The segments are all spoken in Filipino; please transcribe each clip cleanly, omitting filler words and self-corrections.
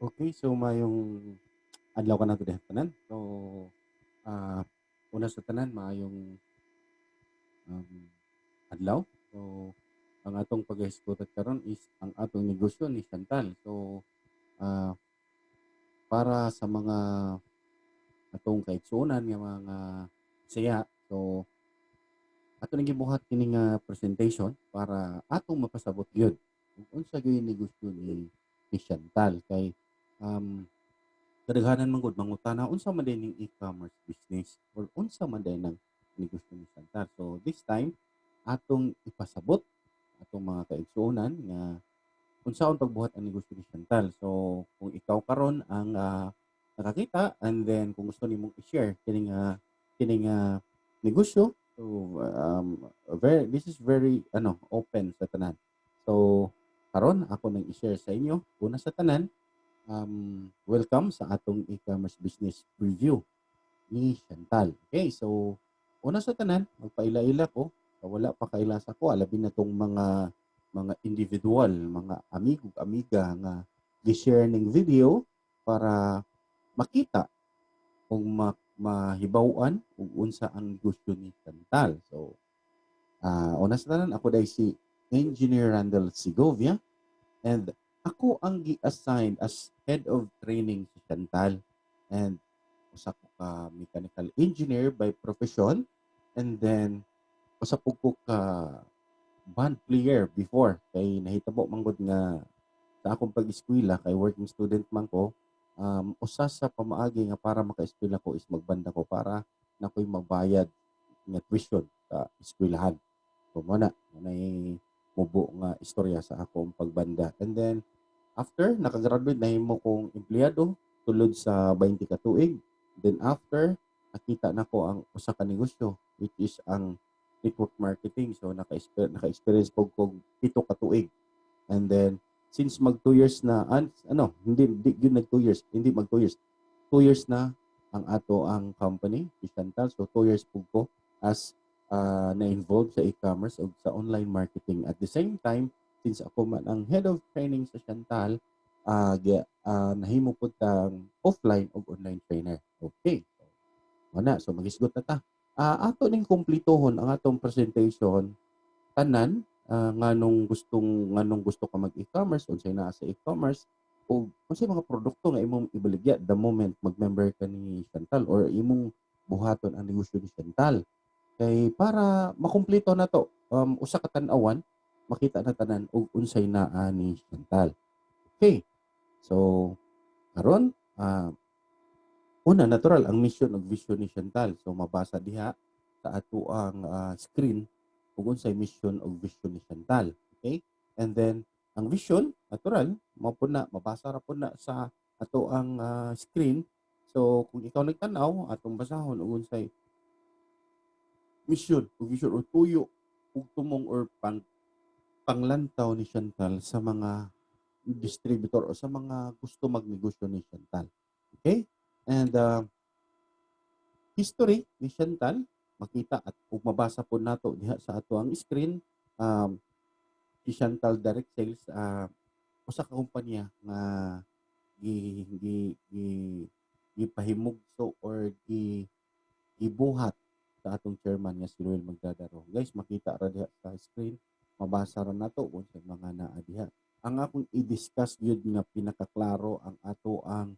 Okay, so mayong adlaw ka na to tanan. So, ah, una sa tanan maayong um, adlaw. So, ang atong pag-eskutat karon is ang atong negosyo ni Chantal. So, ah, para sa mga atong kaigsuonan nga mga saya. So, ato nang gibuhat kini nga presentation para atong mapasabot gyud kung unsa gyud yung negosyo ni Chantal kay um, kadaghanan man gud mangutana unsa man din ning e-commerce business or unsa man din ang negosyo ni Chantal. So this time atong ipasabot atong mga kaigsuonan nga unsaon pagbuhat ang negosyo ni Chantal. So kung ikaw karon ang nakakita and then kung gusto nimong i-share kining negosyo, so this is very open sa tanan. So karon ako nang i-share sa inyo una sa tanan. Welcome sa atong e-commerce business preview ni Chantal. Okay, so una sa tanan, magpaila-ila ko, wala pa kaila sa ko, alabi na tong mga individual, mga amigo, amiga nga gi-share ning video para makita kung mahibaw-an kung unsa ang negosyo ni Chantal. So, una sa tanan, ako dahil si Engineer Randall Segovia. And ako ang gi-assign as head of training si Chantal. And usa ko ka mechanical engineer by profession. And then usa po ko ka band player before. Kay nahitabo manggod nga sa akong pag-eskwela kay working student man ko. Usa sa pamaagi nga para maka-eskwela ko is magbanda ko para na ko'y magbayad nga tuition sa eskwelahan. So mo na, mubo nga istorya sa akong pagbanda. And then after nakagraduate nahimo kong empleyado tulod sa 20 ka tuig. Then after nakita nako ang usa ka negosyo which is ang network marketing. So naka-experience kog 7 ka tuig. And then since mag 2 years na hindi yun nag 2 years, hindi mag 2 years. 2 years na ang ato ang company, si Chantal. So 2 years po ko as na-involved sa e-commerce o sa online marketing. At the same time, since ako man ang head of training sa Chantal, nahimo po tang offline o online trainer. Okay. Wala. So magisgot na ta. Ato ning kumplitohon ang atong presentation tanan nganong gusto ka mag e-commerce unsay naa sa e-commerce o unsay mga produkto nga imong ibaligya the moment mag-member ka ni Chantal or imong buhaton ang negosyo ni Chantal. Kay para makumpleto na to, usa ka tan-awan, makita na tanan og unsay naa ni Chantal. Okay, so karon una natural ang mission ug vision ni Chantal. So mabasa diha sa ato ang screen ug unsay mission ug vision ni Chantal. Okay? And then ang vision natural mao pud na mabasa ra pud na sa ato ang screen. So kung ikaw nagtan-aw atong basahon ug unsay mission ug vision or tuyo ug tumong or panglantaw ni Chantal sa mga distributor o sa mga gusto magnegosyo ni Chantal. Okay? And history ni Chantal makita at ug mabasa po nato diha sa ato ang screen. Si Chantal Direct Sales usa ka kumpanya nga gi gi gi gipahimugso or gibuhat sa atong chairman nga si Roel Magdadaro. Guys, makita ra diha sa screen, mabasa ra nato kung sa mga naa diha. Ang akong i-discuss gyud nga pinakaklaro ang ato ang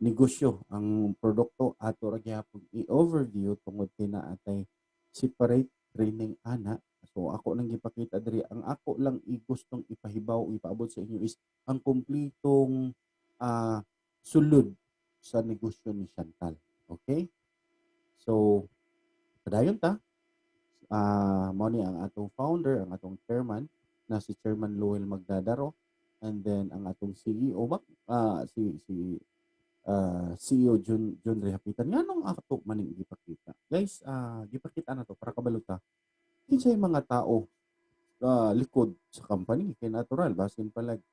negosyo, ang produkto ato ra gyapon i-overview tungod kay naa tay separate training ana. So ako nang gipakita diri, ang ako lang gustong ipahibaw o ipaabot sa inyo is ang kumpletong sulod sa negosyo ni Chantal. Okay? So padayon ta, mao ni ang atong founder, ang atong chairman na si Chairman Loel Magdadaro, and then ang atong CEO CEO Jun Rehapitan. Nganong ato maning gipakita? Guys, gipakita na to para kabaluta. Kinsay mga tao likod sa company kay natural basin palag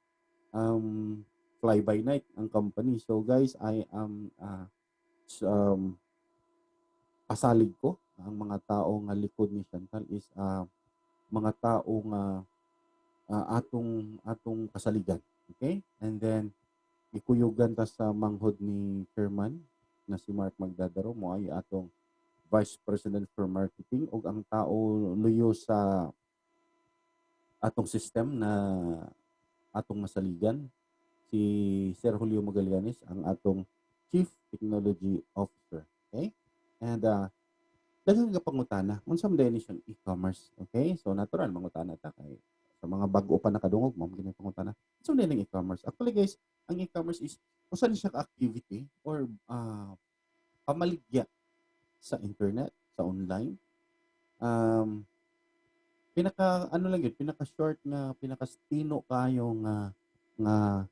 um fly by night ang company. So guys, I am pasalig ko ang mga tao nga likod ni Chantal is mga tao nga atong kasaligan. Okay? And then gikuyugan ta sa manghod ni chairman na si Mark Magdadaro mo ay atong Vice President for Marketing ug ang tao luyo sa atong system na atong masaligan si Sir Julio Magallanes ang atong Chief Technology Officer. Okay? And daghang nga pangutana unsa man ni siyang e-commerce. Okay? So natural mangutana ta kay sa mga bag-o pa nakadungog mo gini pangutana. So din ang e-commerce. Actually guys, ang e-commerce is usa ni siya ka activity or pamaligya sa internet, sa online. Pinaka ano lang yun, pinaka short nga pinaka stino kayo nga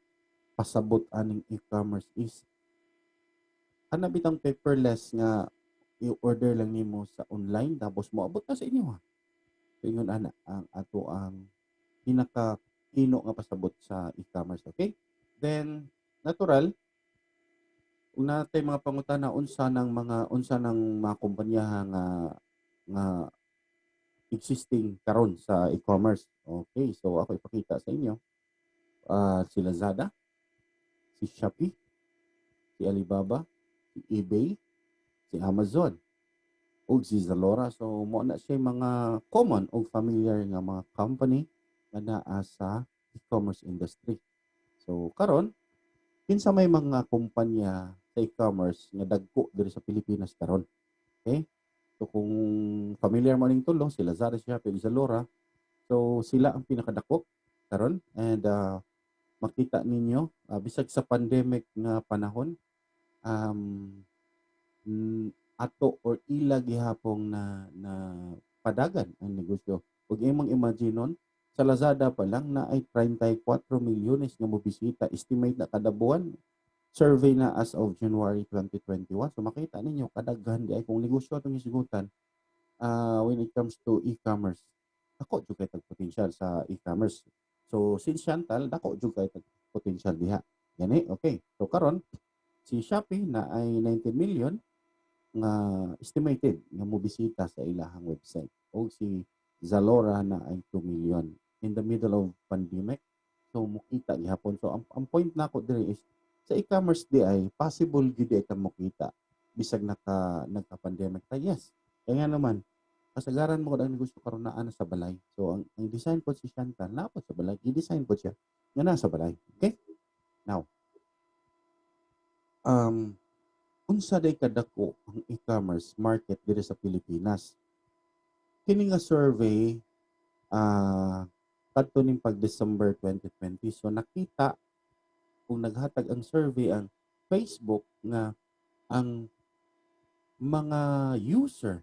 pasabot aning e-commerce is ana bitang paperless nga i-order lang nimo sa online tapos moabot na sa inyo ha. So ingon ana ang ato ang pinaka tino nga pasabot sa e-commerce, okay? Then natural kung natay mga pangutana unsa nang mga kumpanya nga existing karon sa e-commerce. Okay, so ako ipakita sa inyo si Lazada, si Shopee, si Alibaba, si eBay, si Amazon, ug si Zalora. So mo na siya mga common ug familiar nga mga company nga naa sa e-commerce industry. So karon kinsa may mga kumpanya sa e-commerce nga dagko diri sa Pilipinas karon. Okay? So kung familiar mo ning tulo, si Lazada, si Shopee, ug Zalora, so sila ang pinakadako karon and makita ninyo bisag sa pandemic nga panahon um, ato or ila gihapon na padagan ang negosyo. Ug imong imaginon sa Lazada pa lang na ay 34 milyones nga mobisita estimate na kada buwan. Survey na as of January 2021. So makita ninyo kadaghan di ay kung negosyo atong isigutan when it comes to e-commerce. Dako jud kay tag potential sa e-commerce. So since Chantal, dako jud kay tag potential diha. Gani, okay. So karon si Shopee na ay 19 million nga estimated nga mobisita sa ilahang website. O si Zalora na ay 2 million in the middle of pandemic. So mukita gihapon. So ang point nako diri is sa e-commerce di ay possible gyud ay ka mukita bisag nagka-pandemic ta. Yes. Kaya nga naman kasagaran mo ang negosyo karon naa na sa balay. So ang design po si Chantal na po sa balay, i-design po siya nga nasa balay. Okay? Now, unsa day kadako ang e-commerce market diri sa Pilipinas? Kini nga survey kadto ning pag December 2020. So nakita kung naghatag ang survey ang Facebook nga ang mga user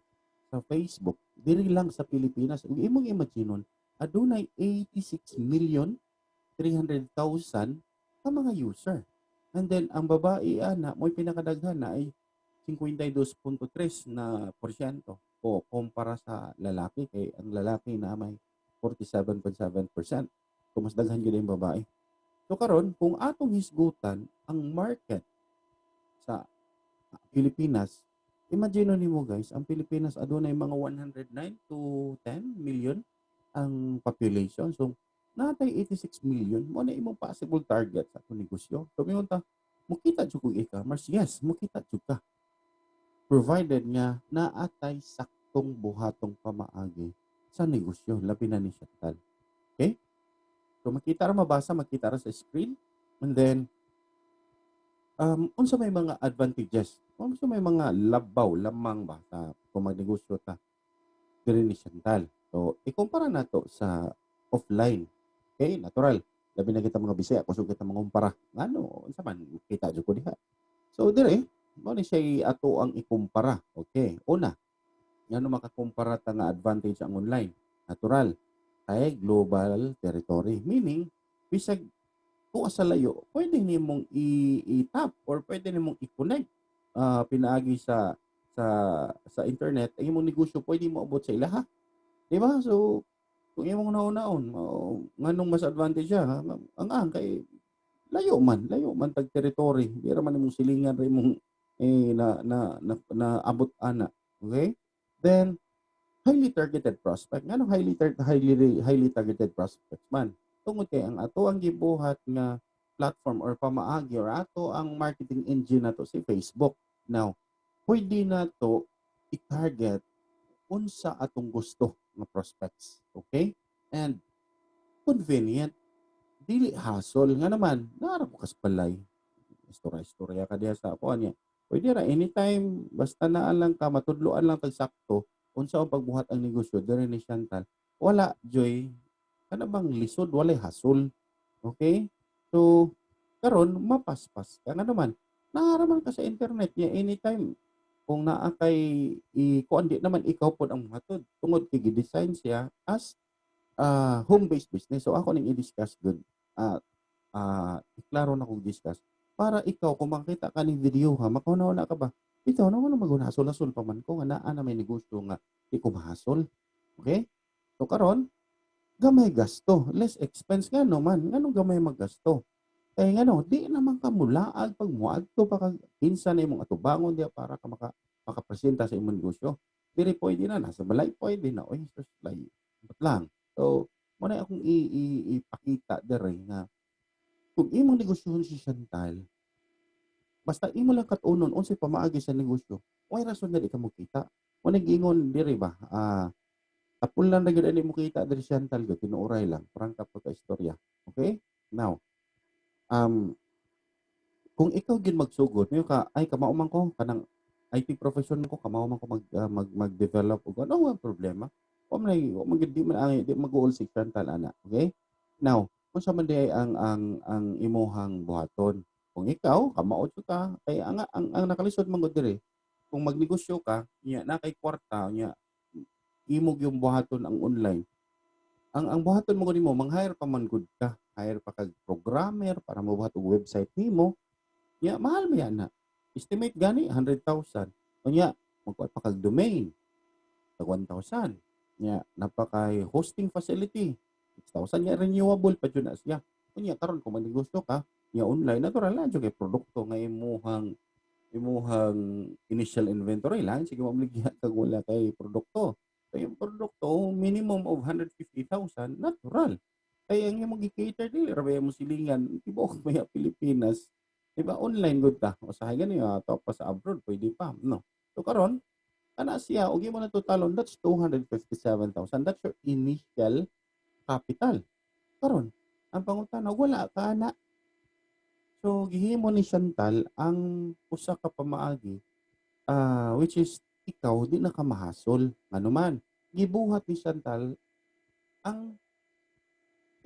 sa Facebook diri lang sa Pilipinas ug imong imaginon adunay 86 million 300,000 ka mga user. And then ang babae ana mo'y pinakadaghan na ay 52.3 na porsyento o kumpara sa lalaki kay ang lalaki na may 47.7%. So mas daghan gyud ang babae. So karon kung atong hisgutan ang market sa Pilipinas, imagine nimo guys, ang Pilipinas adunay mga 109 to 10 million ang population. So natay 86 million mo na imong possible target sa atong negosyo. So mingon ta, mukita jud kog e-commerce. Yes, mukita jud ka. Provided nga naatay saktong buhatong pamaagi sa negosyo labi na ni Chantal. Okay? So makita ra mabasa, makita ra sa screen. And then unsa may mga advantages? Unsa may mga labaw, lamang ba sa kung magnegosyo ta diri ni Chantal? So ikumpara nato sa offline. Okay, natural. Labi na kita mga Bisaya, kusog kita mangumpara. Ano, unsa man kita jud ko diha. So dire, mo ni siya ato ang ikumpara. Okay, una, ngano makakumpara ta nga advantage ang online? Natural. Kay global territory. Meaning, bisag kung sa layo, pwede nimong i-tap or pwede nimong i-connect pinaagi sa internet ang imong negosyo pwede mo abot sa ilaha. Di ba? So, kung imong naon-naon, nganong mas advantage siya, kay layo man tag territory. Di ra man imong silingan ra imong na abot ana. Okay? Then highly targeted prospect. Nganong highly targeted prospects man? Tungod kay ang ato ang gibuhat nga platform or pamaagi or ato ang marketing engine nato si Facebook. Now, pwede na to i-target unsa atong gusto nga prospects. Okay? And convenient, dili hassle nga naman, naara ko kas balay. Istorya-istorya ka diha sa kuan niya. Pwede ra anytime basta naa lang ka matudloan lang tag sakto unsa ang pagbuhat ang negosyo diri ni Chantal. Wala joy kana bang lisod walay hasol. Okay? So karon mapaspas ka nga naman. Naaraman ka sa internet niya anytime kung naa kay kuan di naman ikaw pod ang mohatod tungod kay gi-design siya as home-based business. So ako ning i-discuss good. Ah iklaro na kong discuss para ikaw kung makita ka ning video ha makauna-una ka ba bitaw na mo maghunahasol-hasol pa man ko nga naa na may negosyo nga di ko mahasol. Okay? So karon gamay gasto, less expense nga no man, nganong gamay maggasto. Kaya ngano, di naman ka mulaag pag moadto pa kag kinsa na imong atubangon diha para ka makapresenta sa imong negosyo. Diri pwede na, nasa balay pwede na, oy sus lay. Ba't lang. So, mo na akong ipakita diri nga kung imong negosyohon si Chantal, basta imo lang katunon unsay pamaagi sa negosyo, way rason nga di ka mokita. Mo giingon diri ba, tapol lang na gyud ani mokita diri si Chantal gyud tinuoray lang, prangka po ka istorya. Okay? Now, um, kung ikaw gyud magsugod, mayo ka, ay kamao man ko kanang IT profession ko, kamao man ko mag-develop og ano nga problema. Wa man gyud di man ang di mag-uol si Chantal ana. Okay? Now, unsa man di ang imuhang buhaton? Kung ikaw kamao jud ka kay ang nakalisod man gud diri, kung magnegosyo ka, nya na kay kwarta nya imo yung buhaton ang online. Ang buhaton mo gud nimo mang-hire pa man gud ka. Hire pa kag programmer para mabuhat og website nimo. Nya mahal man yan na. Estimate gani 100,000. Unya magkuha pa kag domain tag 1,000. Nya napakay hosting facility 6,000 nya renewable pa jud na siya. Unya karon kung magnegosyo ka, nya online natural na jud kay produkto nga imuhang initial inventory lang sige mamligya kag wala kay produkto. So yung produkto minimum of 150,000 natural. Kaya ang imong gi-cater dili ra ba mo silingan tibuok maya Pilipinas. Diba online gud ta. Usahay gani to pa sa abroad pwede pa no. So karon kana siya og imo na totalon that's 257,000. That's your initial capital. Karon ang pangutana wala ka na. So gihimo ni Chantal ang usa ka pamaagi which is ikaw di na ka mahasol nganuman gibuhat ni Chantal ang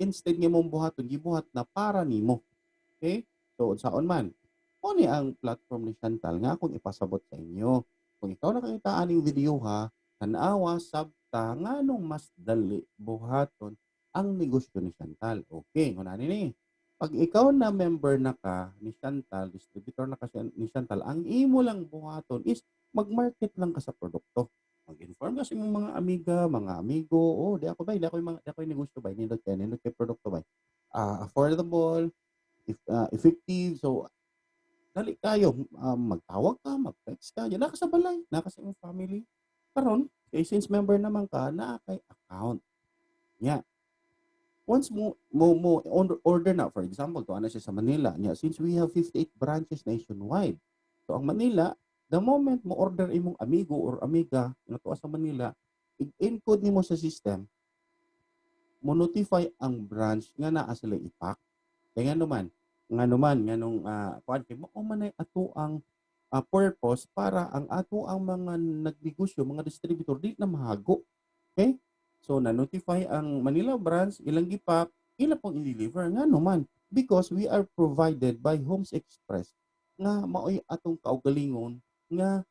instead nga mong buhaton gibuhat na para nimo. Okay? So unsaon man mo ni ang platform ni Chantal nga akong ipasabot sa inyo. Kung ikaw nakakita aning video ha, tanawa sabta nganong mas dali buhaton ang negosyo ni Chantal. Okay, ngunani ni. Pag ikaw na member na ka ni Chantal, distributor na ka ni Chantal, ang imo lang buhaton is mag-market lang ka sa produkto. Mag-inform ka sa imong mga amiga, mga amigo, oh, di ako ba, di ako yung negosyo ba, nindot kay produkto ba. Affordable, effective, so dali kayo, magtawag ka, mag-text ka, yan, naka sa balay, naka sa imong family. Karon, kay since member naman ka, na kay account. Nya, once mo order na, for example, to ana siya sa Manila, nya, since we have 58 branches nationwide, so ang Manila, the moment mo order imong amigo or amiga nga tuwa sa Manila, i-encode nimo sa system, mo notify ang branch nga naa sila ipak. Kaya nga naman nganong kuan kay mao man ay ato ang purpose para ang ato ang mga nagnegosyo, mga distributor di na mahago. Okay? So na-notify ang Manila branch ilang gipak, ila pong i-deliver nga naman because we are provided by Homes Express nga maoy atong kaugalingon nga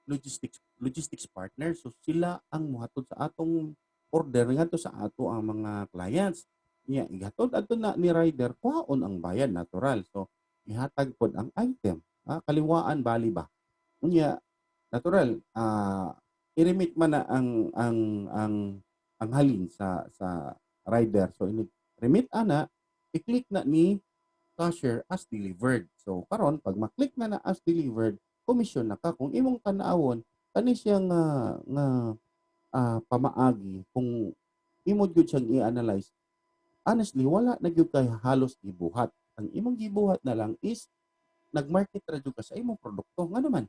logistics partner. So sila ang mohatod sa atong order ngadto sa ato ang mga clients. Nya ihatod adto na ni rider kwaon ang bayad natural. So ihatag pod ang item. Kaliwaan bali ba. Unya natural i-remit man na ang halin sa rider. So ini remit ana i-click na ni cashier as delivered. So karon pag maklik na na as delivered, komisyon na ka kung imong tan-awon kani siya nga pamaagi kung imo gyud siyang i-analyze. Honestly wala na gyud kay halos gibuhat ang imong gibuhat na lang is nag-market ra jud ka sa imong produkto. Nga naman,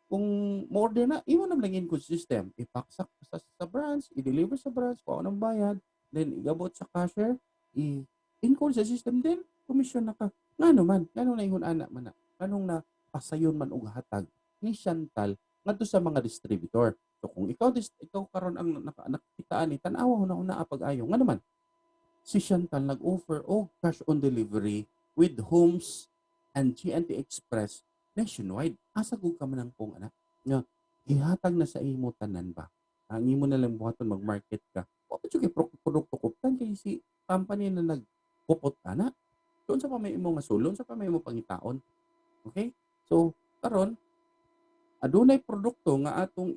kung mo-order na, imo na lang include system. Ipaksak sa branch, i-deliver sa branch, kung anong bayad, then igabot sa cashier, i-include sa system, then commission na ka. Nga naman, ganun na ingon ana man na. Ganong na pasayon man og hatag ni Chantal ngadto sa mga distributor. So kung ikaw karon ang nakitaan ni tan-awa una pag-ayo. Nga naman, si Chantal nag-offer og cash on delivery with Homes and GNT Express nationwide. Asa gud ka man ang kung anak nga gihatag na sa imo tanan ba? Ang imo na lang buhaton mag-market ka. O pa kay produkto kuptan kay si company na nagpupot ana. Doon sa pa may imo masulon, sa pa may imo pangitaon. Okay? So, karon adunay produkto nga atong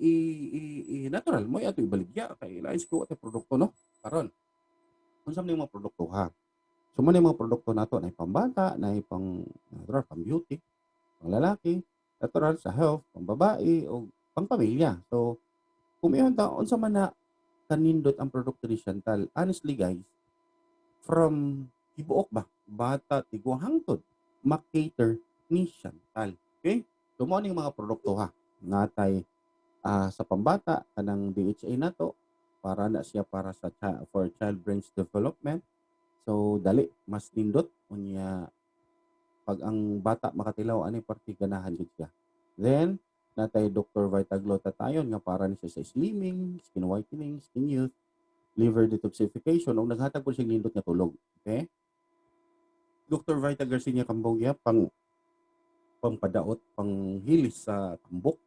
natural mo ato ibaligya kay lain ko atong produkto no. Karon, unsa man yung mga produkto ha? So mo mga produkto nato na pambata, na pang natural, pang beauty, pang lalaki, natural sa health, pang babae o pang pamilya. So kung iyon taon sa man na kanindot ang produkto ni Chantal, honestly guys, from hibuok ba, bata, tigwa hangtod, makater ni Chantal. Okay? So mo ning mga produkto ha. Natay sa pambata kanang DHA nato para na siya para sa for child brain development. So dali mas nindot unya pag ang bata makatilaw ani parte ganahan gid siya. Then natay Dr. Vitaglutatayon nga para ni siya sa slimming, skin whitening, skin youth, liver detoxification ug naghatag po siya nindot nga tulog. Okay? Dr. Vita Garcia Cambogia pangpadaot, panghilis sa tambok,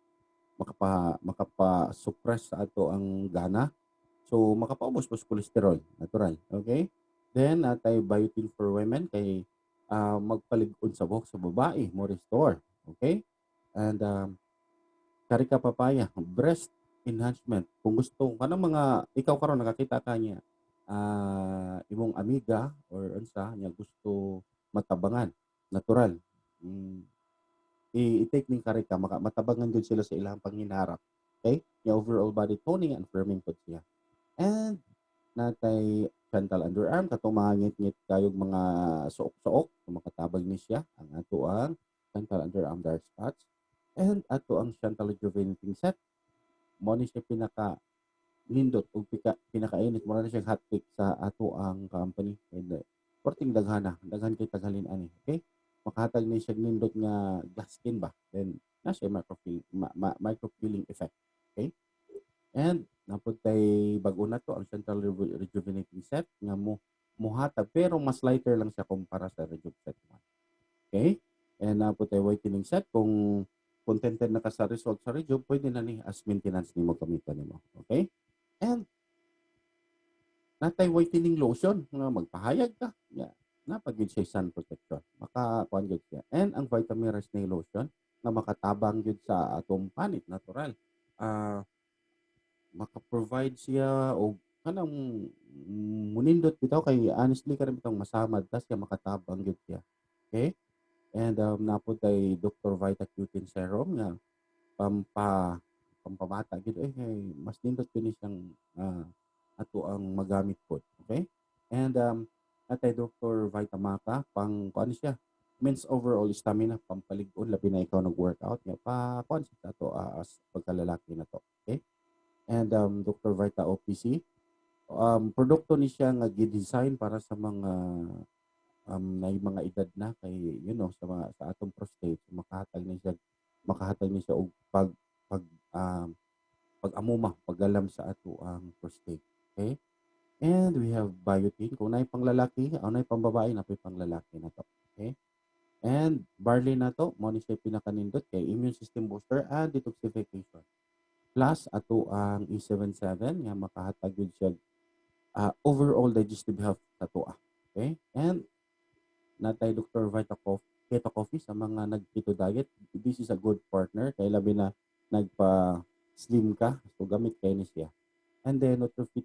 makapa-suppress sa ato ang gana. So makapaubos po sa cholesterol, natural. Okay? Then natay biotin for women kay magpalig-on sa buhok sa babae, mo restore. Okay? And karika papaya, breast enhancement. Kung gusto kanang mga ikaw karon nakakita ka niya imong amiga or unsa niya gusto matabangan, natural. Mm, i-take ning karika matabangan gud sila sa ilang panghinarap. Okay? Yung overall body toning and firming pod siya. And natay Chantal underarm katong mga ngit-ngit kayog mga suok-suok makatabag ni siya ang ato ang Chantal underarm dark spots and ato ang Chantal rejuvenating set mo ni siya pinaka nindot ug pinakainit mo na siya hot pick sa ato ang company and porting daghan kay taghalin ani. Okay, makahatag ni siya nindot nga glass skin ba, then na siya microfilling effect. Okay, and napod kay bag-o na to ang Central Rejuvenating Set nga muhatag pero mas lighter lang siya kumpara sa Rejuve Set 1. Okay? And napod kay whitening set kung contented na ka sa result sa Rejuve, pwede na ni as maintenance nimo gamiton nimo. Okay? And natay whitening lotion nga magpahayag ka. Yeah. Napagid siya sun protection. Makakuan gyud siya. And ang vitamin rest nail lotion nga makatabang gyud sa atong panit natural. Maka-provide siya og kanang munindot bitaw kay honestly karon bitong masamad tas siya makatabang gyud siya. Okay? And napod kay Dr. Vita Cutin Serum nga pampa pampabata gyud mas nindot gyud ni siyang ato ang magamit pod. Okay? And natay Dr. Vita Maca pang kuan siya means overall stamina pampalig-on labi na ikaw nag-workout nga pa kuan sa ato as pagkalalaki na to. Okay? And Dr. Vita OPC produkto ni siya nga gi-design para sa mga may mga edad na kay sa atong prostate makahatag ni siya og pag-amuma paggalam sa ato ang prostate. Okay? And we have biotin kung nay panglalaki o nay pambabae na panglalaki na to. Okay? And barley na to mo ni siya pinakanindot kay immune system booster and detoxification. Plus ato ang E77 nga makahatag gyud siya overall digestive health sa tuwa. Okay? And natay Dr. Vita Keto Coffee sa mga nag-keto diet. This is a good partner kay labi na nagpa-slim ka. So gamit kay ni siya. And then Nutrifit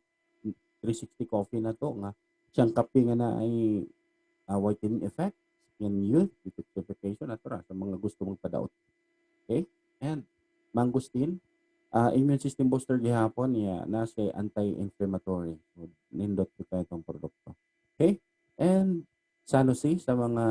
360 coffee na to nga siyang kape nga na ay whitening effect, skin youth, detoxification at sa mga gusto mong padaot. Okay? And mangosteen immune system booster gihapon niya na siya anti-inflammatory. So, nindot ko tayo itong produkto. Okay? And Sanosi sa mga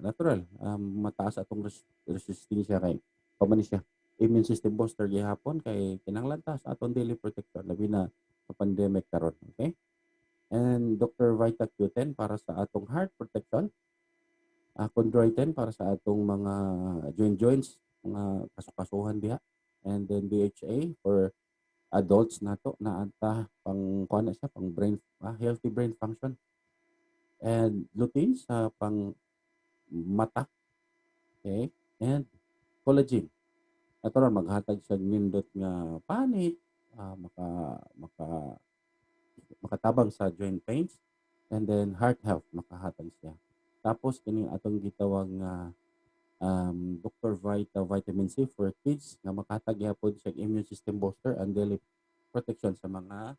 natural, mataas atong resistensya kay pamani siya immune system booster gihapon kay kinahanglan ta sa aton daily protection labi na sa pandemic karon, okay? And Dr. Vita Q10 para sa atong heart protection, Chondroitin para sa atong mga joints, mga kasukasuhan diha. And then DHA for adults nato na anta pang kuan na siya pang brain healthy brain function. And lutein sa pang mata, okay? And collagen. Natural maghatag siya nindot nga panit, maka maka makatabang sa joint pains, and then heart health makahatag siya. Tapos kining atong gitawag nga Dr. Vita Vitamin C for kids nga makahatag gyapon siya immune system booster and daily protection sa mga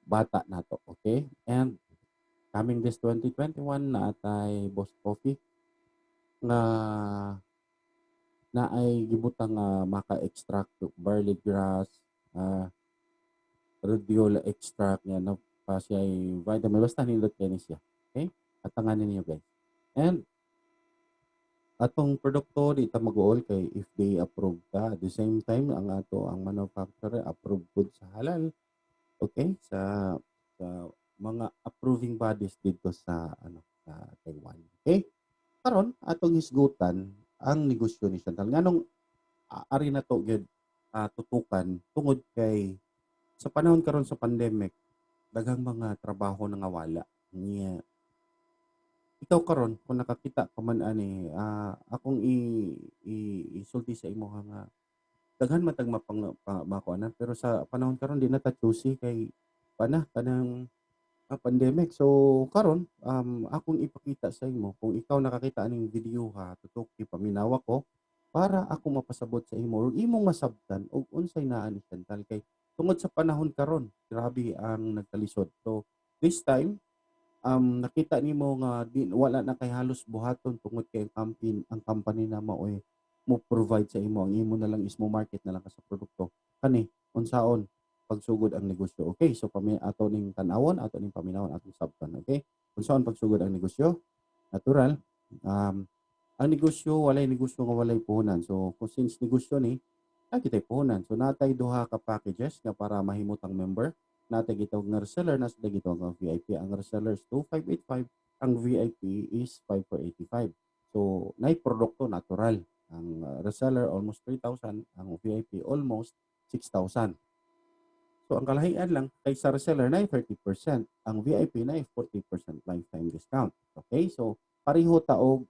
bata nato, okay? And coming this 2021 na atay Boss Coffee nga na ay gibutang maka-extract barley grass, rhodiola extract nga na pa siya ay vitamin basta nindot kay ni siya. Okay? At tanganin niyo guys. And atong produkto di ta mag-uol kay FDA approved ka. At the same time ang manufacturer approved pud sa halal. Okay? Sa mga approving bodies dito sa sa Taiwan. Okay? Karon atong hisgutan ang negosyo ni Chantal. Nganong ari na to gyud tutukan tungod kay sa panahon karon sa pandemic daghang mga trabaho na nga wala niya. Ikaw karon kung nakakita ka man ani akong isulti sa imo nga daghan man tag makuanan pero sa panahon karon di na ta choosy kay kanang pandemic. So karon akong ipakita sa imo kung ikaw nakakita aning video ha tutok ipaminawa ko para ako mapasabot sa imo ug imong masabtan og unsay naa ni Chantal kay tungod sa panahon karon grabe ang nagkalisod. So this time nakita nimo nga wala na kay halos buhaton tungod kay ang company na maoy mo provide sa imo ang imo na lang is mo market na lang ka sa produkto kani unsaon pagsugod ang negosyo. Okay, so ato ning tan-awon, ato ning paminawon atong sabtan. Okay, unsaon pagsugod ang negosyo? Natural, ang negosyo walay negosyo nga walay puhunan. So kung since negosyo ni kita'y puhunan. So natay duha ka packages nga para mahimutang member. Natay gitawag nga reseller, natay gitawag nga VIP. Ang reseller is 2,585, ang VIP is 5,485. So nay produkto natural. Ang reseller almost 3,000, ang VIP almost 6,000. So ang kalahian lang kay sa reseller na 30%, ang VIP na 40% lifetime discount. Okay? So pareho taog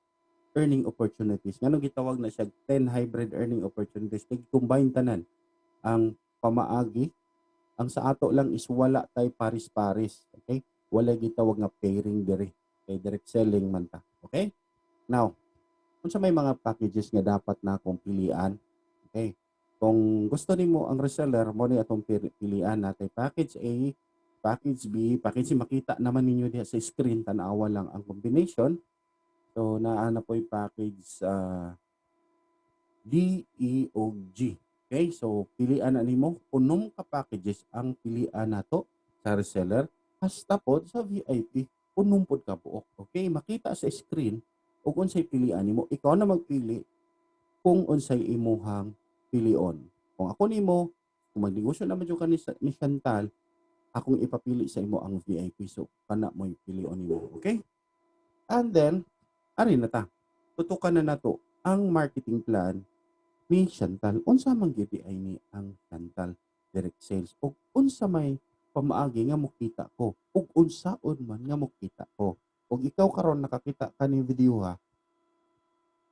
earning opportunities. Ngano gitawag na siya 10 hybrid earning opportunities. Kay combine tanan ang pamaagi. Ang sa ato lang is wala tay paris-paris. Okay? Wala gitawag nga pairing dire. Kay direct selling man ta. Okay? Now, kung sa may mga packages nga dapat na akong pilian, okay, kung gusto nimo ang reseller mo ni atong pilian natay package A, package B, package C makita naman ninyo diha sa screen tan-awa lang ang combination. So naa na po'y package D, E, o G. Okay, so pilian na nimo unom ka packages ang pilian nato sa reseller hasta pod sa VIP unom pod ka buok. Okay, makita sa screen ug unsay pilian nimo, ikaw na magpili kung unsay imuhang pilion. Kung ako nimo, kung magnegosyo naman jud ka ni Chantal, akong ipapili sa imo ang VIP. So kana mo pilion nimo. Okay? And then ari na ta. Tutukan na nato ang marketing plan ni Chantal. Unsa man gyud ay ni ang Chantal direct sales ug unsa may pamaagi nga mokita ko ug unsaon man nga mokita ko. Ug ikaw karon nakakita kaning video ha,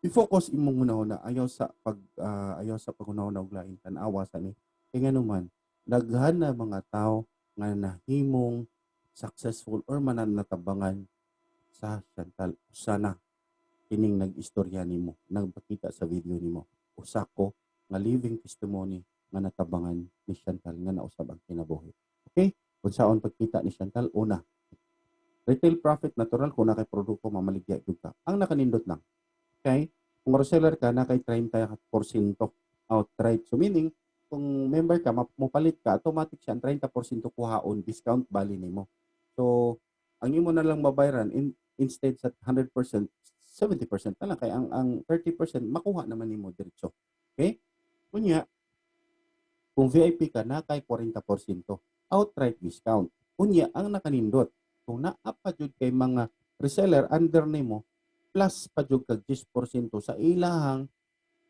i-focus imong hunahuna ayaw sa paghunahuna og lain tan-awa sa ni kay nganuman daghan na mga tao nga nahimong successful or mananatabangan sa Chantal. Usa na kining nag-istorya nimo, nagpakita sa video nimo. Usa ko nga living testimony nga natabangan ni Chantal nga nausab ang kinabuhi. Okay? Unsaon pagkita ni Chantal? Una, retail profit natural kung na kay produkto mamaligya gyud ka. Ang nakanindot lang kay kung reseller ka na kay 30% outright. So meaning kung member ka mopalit ka automatic siya ang 30% kuhaon discount bali nimo. So ang imo na lang mabayaran in instead sa 100%, 70% na lang kay ang 30% makuha naman nimo diretso. Okay? Kunya, kung VIP ka na kay 40% outright discount. Kunya ang nakanindot kung naa pa jud kay mga reseller under nimo plus pa jud kag 10% sa ilahang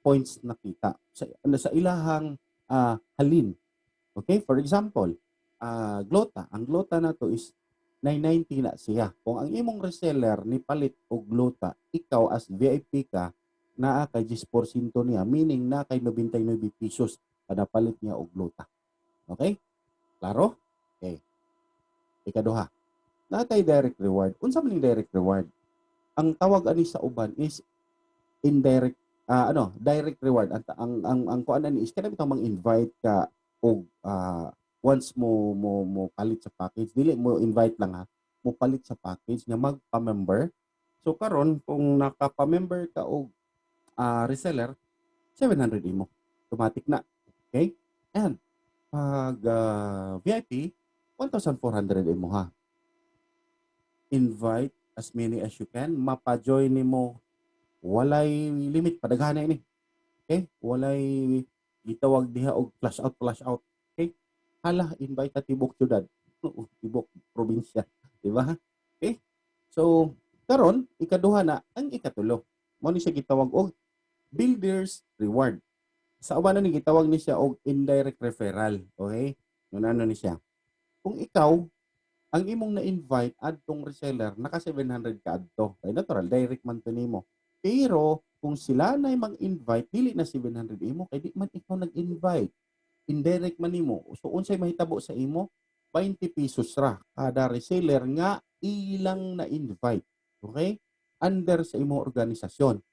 points nakita sa ilahang halin. Okay? For example, Glota. Ang Glota na to is 990 na siya. Kung ang imong reseller ni palit og Glota, ikaw as VIP ka, naa kay 10% niya, meaning na kay 99 pesos kada palit niya og Glota. Okay? Klaro? Okay. Ikaduha. Natay direct reward. Unsa man ning direct reward? Ang tawag ani sa uban is indirect direct reward. Ang kuan ani is kada bitaw mang-invite ka og once mo palit sa package, dili mo invite lang ha, mo palit sa package nga magpa-member. So karon kung nakapa-member ka og reseller, 700 imo. Automatic na. Okay? And pag VIP, 1,400 imo ha. Invite as many as you can. Mapa-join nimo. Walay limit. Padaghanay ini. Okay? Walay gitawag diha og flash out, flash out. Okay? Hala, invite ta tibok syudad. Tibok probinsya. Diba? Okay? So, karon ikaduha na ang ikatulo. Mao ni siya gitawag og builder's reward. Sa uban ni gitawag ni siya og indirect referral. Okay? Ano ni siya? Kung ikaw ang imong na-invite adtong reseller, naka 700 ka adto. Kay natural, direct man to nimo. Pero kung sila na mag-invite, dili na 700 imo, kay di man ikaw nag-invite. Indirect man nimo. So unsay mahitabo sa imo? 20 pesos ra kada reseller nga ilang na-invite. Okay? Under sa imo organisasyon.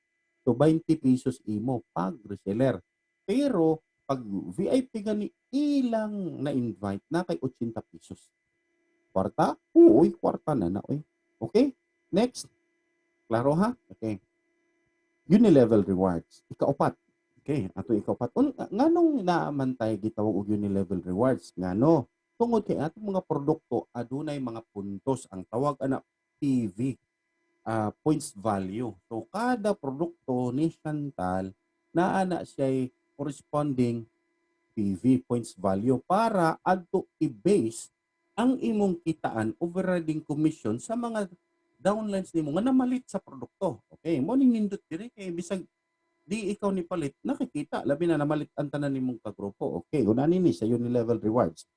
So 20 pesos imo pag reseller. Pero pag VIP gani ilang na-invite na kay 80 pesos. Kwarta? Uy, kwarta na na. Uy. Okay? Next. Klaro ha? Okay. Unilevel rewards. Ikaupat. Okay, ato ikaupat. Nganong naaman tayo gitawag og unilevel rewards? Ngano? Tungod kay atong mga produkto adunay mga puntos, ang tawag ana PV, points value. So kada produkto ni Chantal naa na siya corresponding PV, points value, para adto i-base ang imong kitaan overriding commission sa mga downlines nimo nga namalit sa produkto. Okay, mo ning nindot diri kay bisag di ikaw ni palit nakikita labi na namalit ang tanan nimong kagrupo. Okay, unani ni sa unilevel rewards.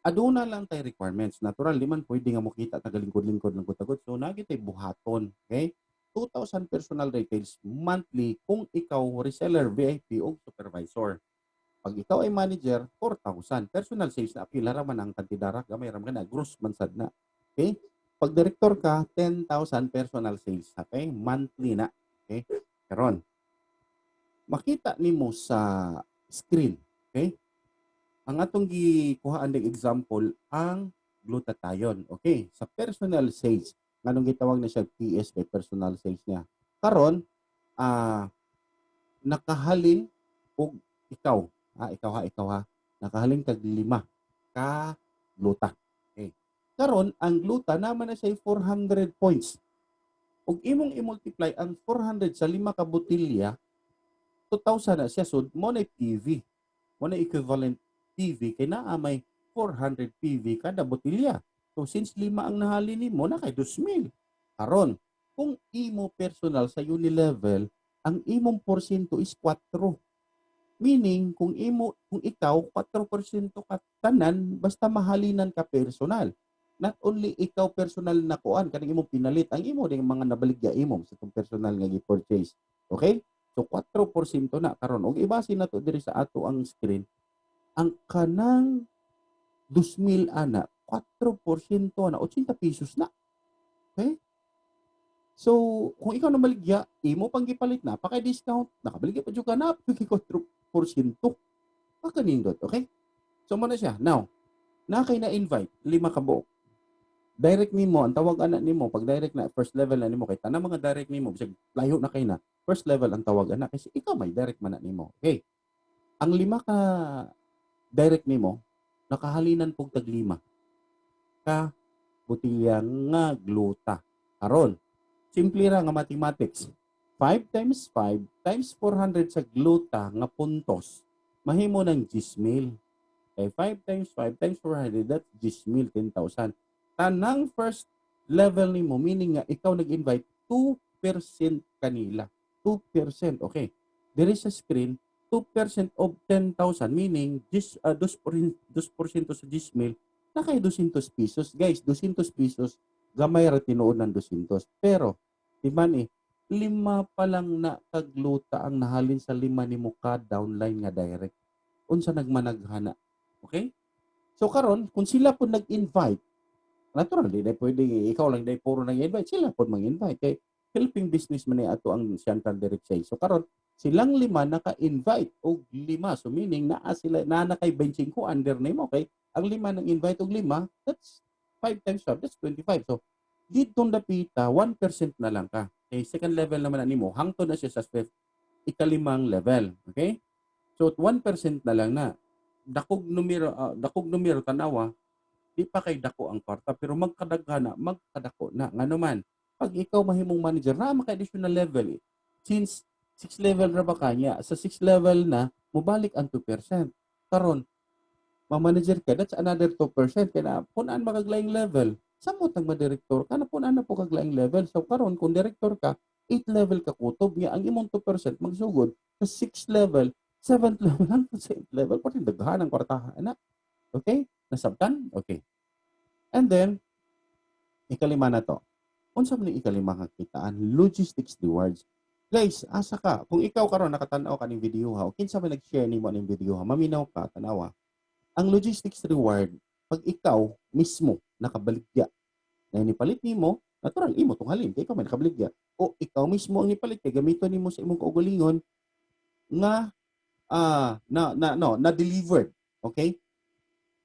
Aduna lang tay requirements. Natural di man pwede nga mo kita tagalingkod-lingkod ng gutagod. So nagitay buhaton. Okay? 2,000 personal retails monthly kung ikaw reseller, VIP o supervisor. Pag ikaw ay manager, 4,000. Personal sales na apila raman ang kantidara, gamay raman na, gross mansad na. Okay? Pag director ka, 10,000 personal sales. Okay? Monthly na. Okay? Karon, makita nimo sa screen. Okay? Ang atong gikuhaan ng example, ang glutathione. Okay? Sa personal sales, nganong gitawag na siya PS kay personal sales niya. Karon, nakahalin og ikaw ikaw ha, nakahalin kag 5 ka gluta. Okay. Karon ang gluta naman na siya 400 points. Ug imong i-multiply ang 400 sa 5 ka botilya, 2,000 na siya. So mo na PV. Mo na equivalent PV kay naa may 400 PV kada botilya. So since 5 ang nahalin nimo, na kay 2,000. Karon, kung imo personal sa unilevel, ang imong porsyento is 4. Meaning, kung ikaw 4% ka tanan, basta mahalinan ka personal. Not only ikaw personal na kuan kanang imong pinalit, ang imo ding mga nabaligya imo sa itong personal nga gi-purchase. Okay? So 4% na karon. Og ibase na to diri sa ato ang screen. Ang kanang 2,000 ana, 4% na 80 pesos na. Okay? So, kung ikaw na maligya, imo pang gipalit na, paka-discount, nakabaligya pa jud ka na, 4%. Pakanindot, okay? So, mo na siya. Now, nakay na-invite, 5 ka buok. Direct nimo, ang tawag ana nimo, pag direct na, first level na nimo, kay tanang mga direct nimo, bisag layo na kay na, first level ang tawag ana, kasi ikaw may direct man na nimo. Okay? Ang 5 ka direct nimo, nakahalinan pog tag 5 ka botilya nga gluta. Karon, simple ra nga mathematics. 5 times 5 times 400 sa gluta nga puntos. Mahimo ng 10,000. Okay, 5 times 5 times 400, that's 10,000, 10,000. Tanang first level ni mo, meaning nga ikaw nag-invite, 2% kanila. 2%, okay. There is a screen, 2% of 10,000, meaning 2% sa 10,000, na kay 200 pesos. Guys, 200 pesos, gamay ra tinuod ng 200. Pero, di man lima pa lang na kagluta ang nahalin sa lima ni mo ka downline nga direct. Unsa nagmanaghana. Okay? So karon kung sila po nag-invite, natural di pwede ikaw lang dai puro nag-invite, sila po mag-invite kay helping business man ato ang Central Direct Sales. So karon silang lima naka-invite og lima. So meaning naa sila na kay 25 under nimo okay? Ang lima nang invite og lima, that's 5 times 5, that's 25. So dito dapita 1% na lang ka. Okay, second level naman na nimo, hangtod na siya sa fifth, ikalimang level. Okay? So 1% na lang na dakog numero tanawa di pa kay dako ang kwarta pero magkadaghana magkadako na ngano man pag ikaw mahimong manager na maka additional level since 6 level ra ba kanya sa 6 level na mobalik ang 2% karon ma-manager ka that's another 2% kaya na punan makaglaing level samot ang ma-director ka na punan na po kaglaing level so karon kung director ka 8 level ka kutob niya ang imong 2% magsugod sa 6 level 7th level hangtod sa 8th level pati daghan ang kwartahan na okay nasabtan okay and then ikalima na to unsa man ni ikalima nga kitaan logistics rewards guys asa ka kung ikaw karon nakatan-aw ka ning video ha o kinsa man nag-share nimo ning video ha maminaw ka tanawa ang logistics reward pag ikaw mismo nakabaligya na nipalit nimo natural imo tong halin kay ikaw man nakabaligya o ikaw mismo ang nipalit kay gamiton nimo sa imong kaugalingon nga na delivered okay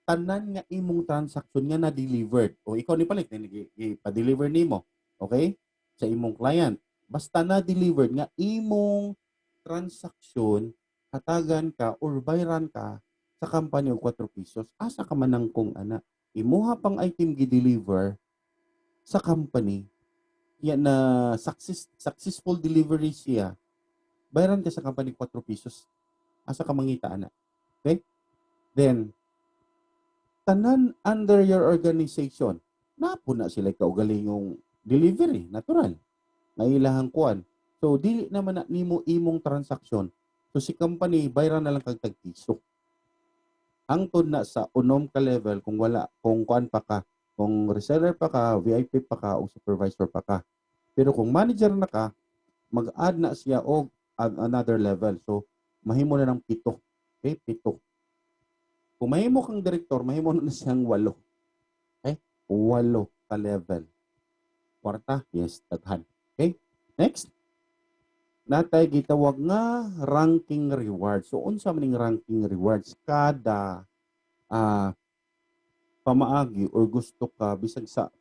tanan nga imong transaction nga na-delivered o ikaw ni palit ipa-deliver nimo okay sa imong client basta na-delivered nga imong transaction hatagan ka or bayran ka sa company og 4 pesos asa ka man kung ana imuha pang item gi-deliver sa company ya na successful delivery siya bayran ka sa company 4 pesos asa ka mangita ana okay then tanan under your organization napo na sila kaugalingong delivery natural na ilahang kuan so dili naman na nimo imong transaksyon so si company bayran na lang kag tag piso hangtod na sa unom ka level kung wala kung kuan pa ka kung reseller pa ka VIP pa ka o supervisor pa ka pero kung manager na ka mag-add na siya og another level so mahimo na ng 7 okay 7 kung mahimo kang direktor, mahimo na siyang 8. Okay? 8 ka level. Kwarta, yes, daghan. Okay? Next. Natay gitawag nga ranking rewards. So, unsa maning ranking rewards? Kada pamaagi or gusto ka, bisag sa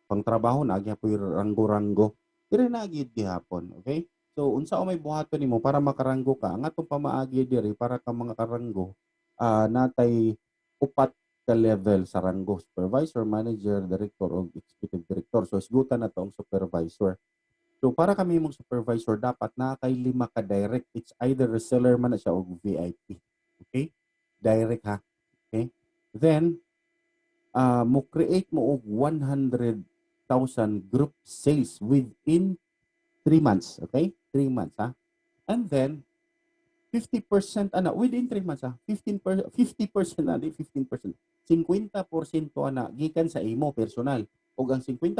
pangtrabaho na, agya po yung ranggo-ranggo. Dire na agad gihapon. Okay? So, unsa o may buhaton nimo para makaranggo ka, ang atong pamaagi dire para ka mga karanggo, natay upat ka level sa ranggo supervisor, manager, director o executive director. So isgutan na to ang supervisor. So para kami mong supervisor dapat na kay 5 ka direct. It's either reseller man na siya o VIP. Okay? Direct ha. Okay? Then mo create mo og 100,000 group sales within 3 months. Okay? 3 months ha. And then 50% within 3 months 50% na di 15%. 50% ana gikan sa imo personal ug ang 50%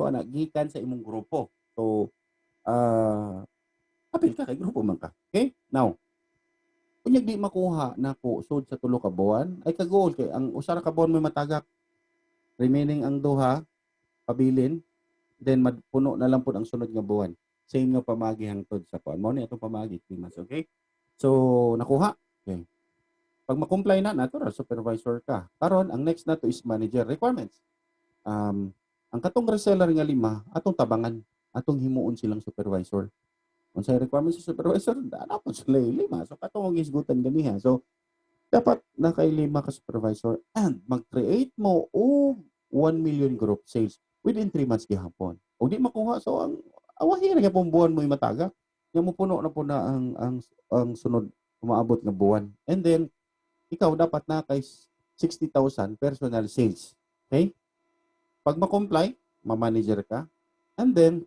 ana gikan sa imong grupo. So apil ka kay grupo man ka. Okay? Now, unyag di makuha nako sud sa tulo ka buwan ay kagool kay ang usa ra ka buwan may matagak. Remaining ang duha pabilin then puno na lang pud ang sunod nga buwan. Same nga pamagi hangtod sa kuan mo ni atong pamagi 3 months, okay? So, nakuha. Okay. Pag ma-comply na, natural, supervisor ka. Karon ang next na to is manager requirements. Ang katong reseller nga 5, atong tabangan, atong himuon silang supervisor. Kung sa requirements sa supervisor, dapat sila 5. So, katong isgutan ganiha. So, dapat na kay 5 ka supervisor and mag-create mo og 1 million group sales within 3 months gihapon. O di makuha, so ang awahi ra gyapon buwan mo matagak. Nya mo puno na po na ang sunod umaabot nga buwan. And then ikaw dapat na kay 60,000 personal sales. Okay? Pag ma-comply, ma-manager ka. And then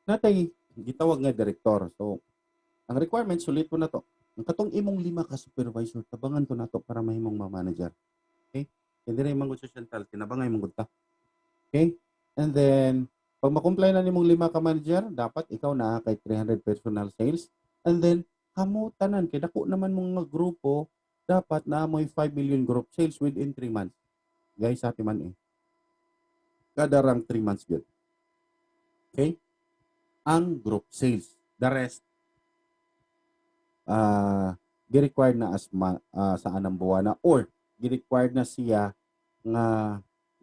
natay gitawag nga direktor. So ang requirements sulit po na to. Ang katong imong 5 ka supervisor tabangan to nato para mahimong ma-manager. Okay? And then imong sa central tinabangay mong ta. Okay? And then pag ma-comply na nimong 5 ka manager, dapat ikaw na kay 300 personal sales. And then kamo tanan kay dako naman mga grupo, dapat na mo'y 5 million group sales within 3 months. Guys, sa man eh. Kada rang 3 months yun. Okay? Ang group sales. The rest, gi-required na as sa anang buwana or gi-required na siya nga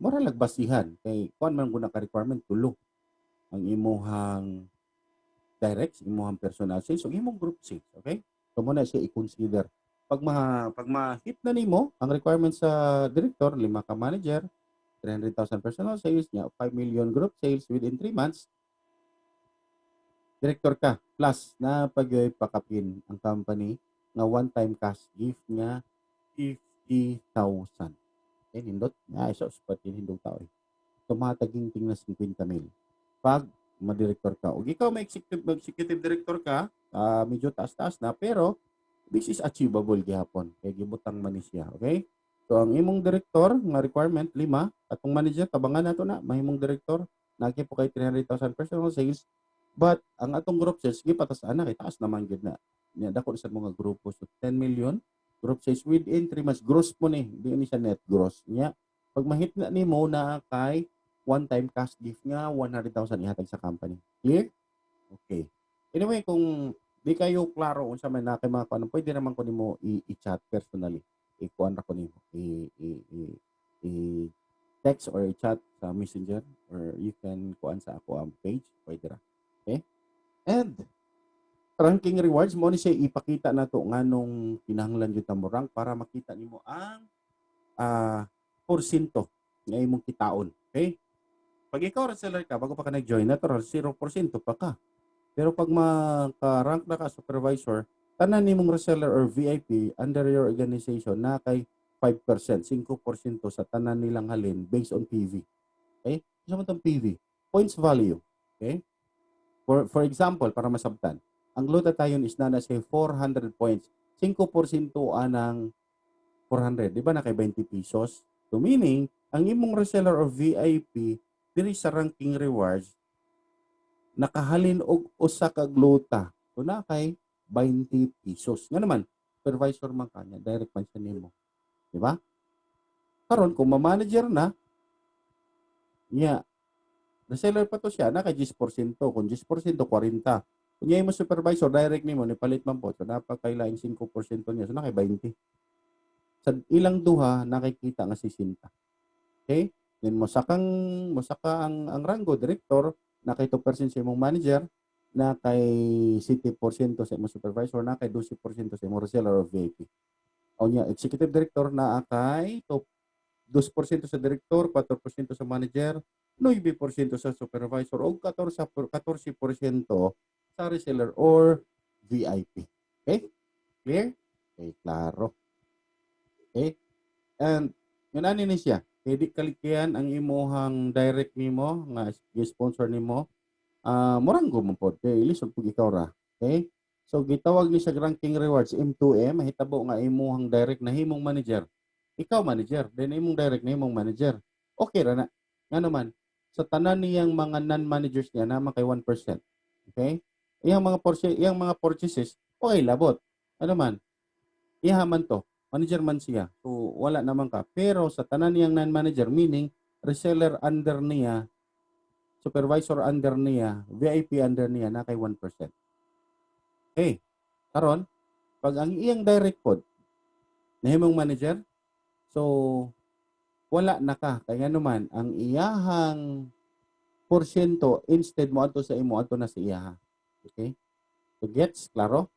mura lagbasihan kay kuan man guna ka requirement tulo ang imuhang direct, imuhang personal sales ug imong group sales, okay? So mo na siya i-consider. Pag ma-hit na nimo ang requirement sa director, 5 ka manager, 300,000 personal sales niya, 5 million group sales within 3 months, director ka. Plus, na pakapin ang company nga one-time cash gift niya 50,000. Okay, nindot. Isa pati hindong tao eh. Tumataging ting na 50,000. Pag ma-director ka. O ikaw may executive director ka, medyo taas-taas na, pero this is achievable gihapon. Kaya gibutang man siya. Okay? So, ang imong director, nga requirement, 5. Atong manager, tabangan nato na, mahimong director, nagi po kay 300,000 personal sales. But, ang atong group sales, sige patas na, kay taas naman gid na. Dako sa mga grupo. So, 10 million, group sales within 3 months. Gross po ni, hindi ni siya net gross. Nya, pag mahit na ni mo na kay one-time cash gift nga, 100,000 ihatag sa company. Clear? Okay. Anyway, kung di kayo klaro kung sa may na kay mga kuan, pwede naman ko nimo i-chat personally. I-kuan ra ko nimo. I-text or i-chat sa Messenger or you can kuan sa ako ang page. Pwede ra. Okay? And ranking rewards mo ni siya ipakita na to nganong kinahanglan gyud ta mo rank para makita nimo ang porsyento nga imong kitaon. Okay? Pag ikaw reseller ka bago pa ka nag-join, natural 0% pa ka. Pero pag maka-rank na ka supervisor, tanan nimong reseller or VIP under your organization na kay 5%, 5% sa tanan nilang halin based on PV. Okay? Isa mo itong PV. Points value. Okay? For example, para masabtan, ang glutathione is na say 400 points. 5% anang 400. Di ba na kay 20 pesos? So meaning, ang imong reseller or VIP diri sa ranking rewards nakahalin og usa ka gluta. So na kay 20 pesos. Nga naman, supervisor man kanya, direct man siya nimo. Di ba? Karon kung ma-manager na, niya, reseller pa to siya, na kay 10%. Kung 10%, 40. Kung niya mo supervisor, direct nimo, ni palit man po. So napakailaing 5% niya. So na kay 20. Sa ilang duha, nakikita nga 60. Okay? Then mosaka ang ranggo, director, na kay 2% sa imong manager, na kay 7% sa imong supervisor, na kay 12% sa imong reseller or VIP. O niya, executive director na kay 2% sa director, 4% sa manager, 9% sa supervisor, o 14% sa reseller or VIP. Okay? Clear? Okay, klaro. Okay? And, yun ani ni siya. Kaya di kalikihan ang imuhang direct nimo nga sponsor nimo. Moranggo mo pod kay lisod pug ikaw ra. Okay? So gitawag ni sa ranking rewards M2M, mahitabo nga imuhang direct na himong manager. Ikaw manager, then imong direct na himong manager. Okay ra na. Nga naman, sa tanan niyang mga non-managers niya naman kay 1%. Okay? Iyang mga purchases, okay labot. Ano man? Iyaman to. Manager man siya. So, wala naman ka. Pero sa tanan niyang non-manager, meaning, reseller under niya, supervisor under niya, VIP under niya, na kay 1%. Okay. Karon, pag ang iyang direct pod, nahimong manager, so, wala na ka. Kaya naman, ang iyahang porsyento, instead mo ato sa imo, ato na sa iyaha. Okay? So, gets? Klaro?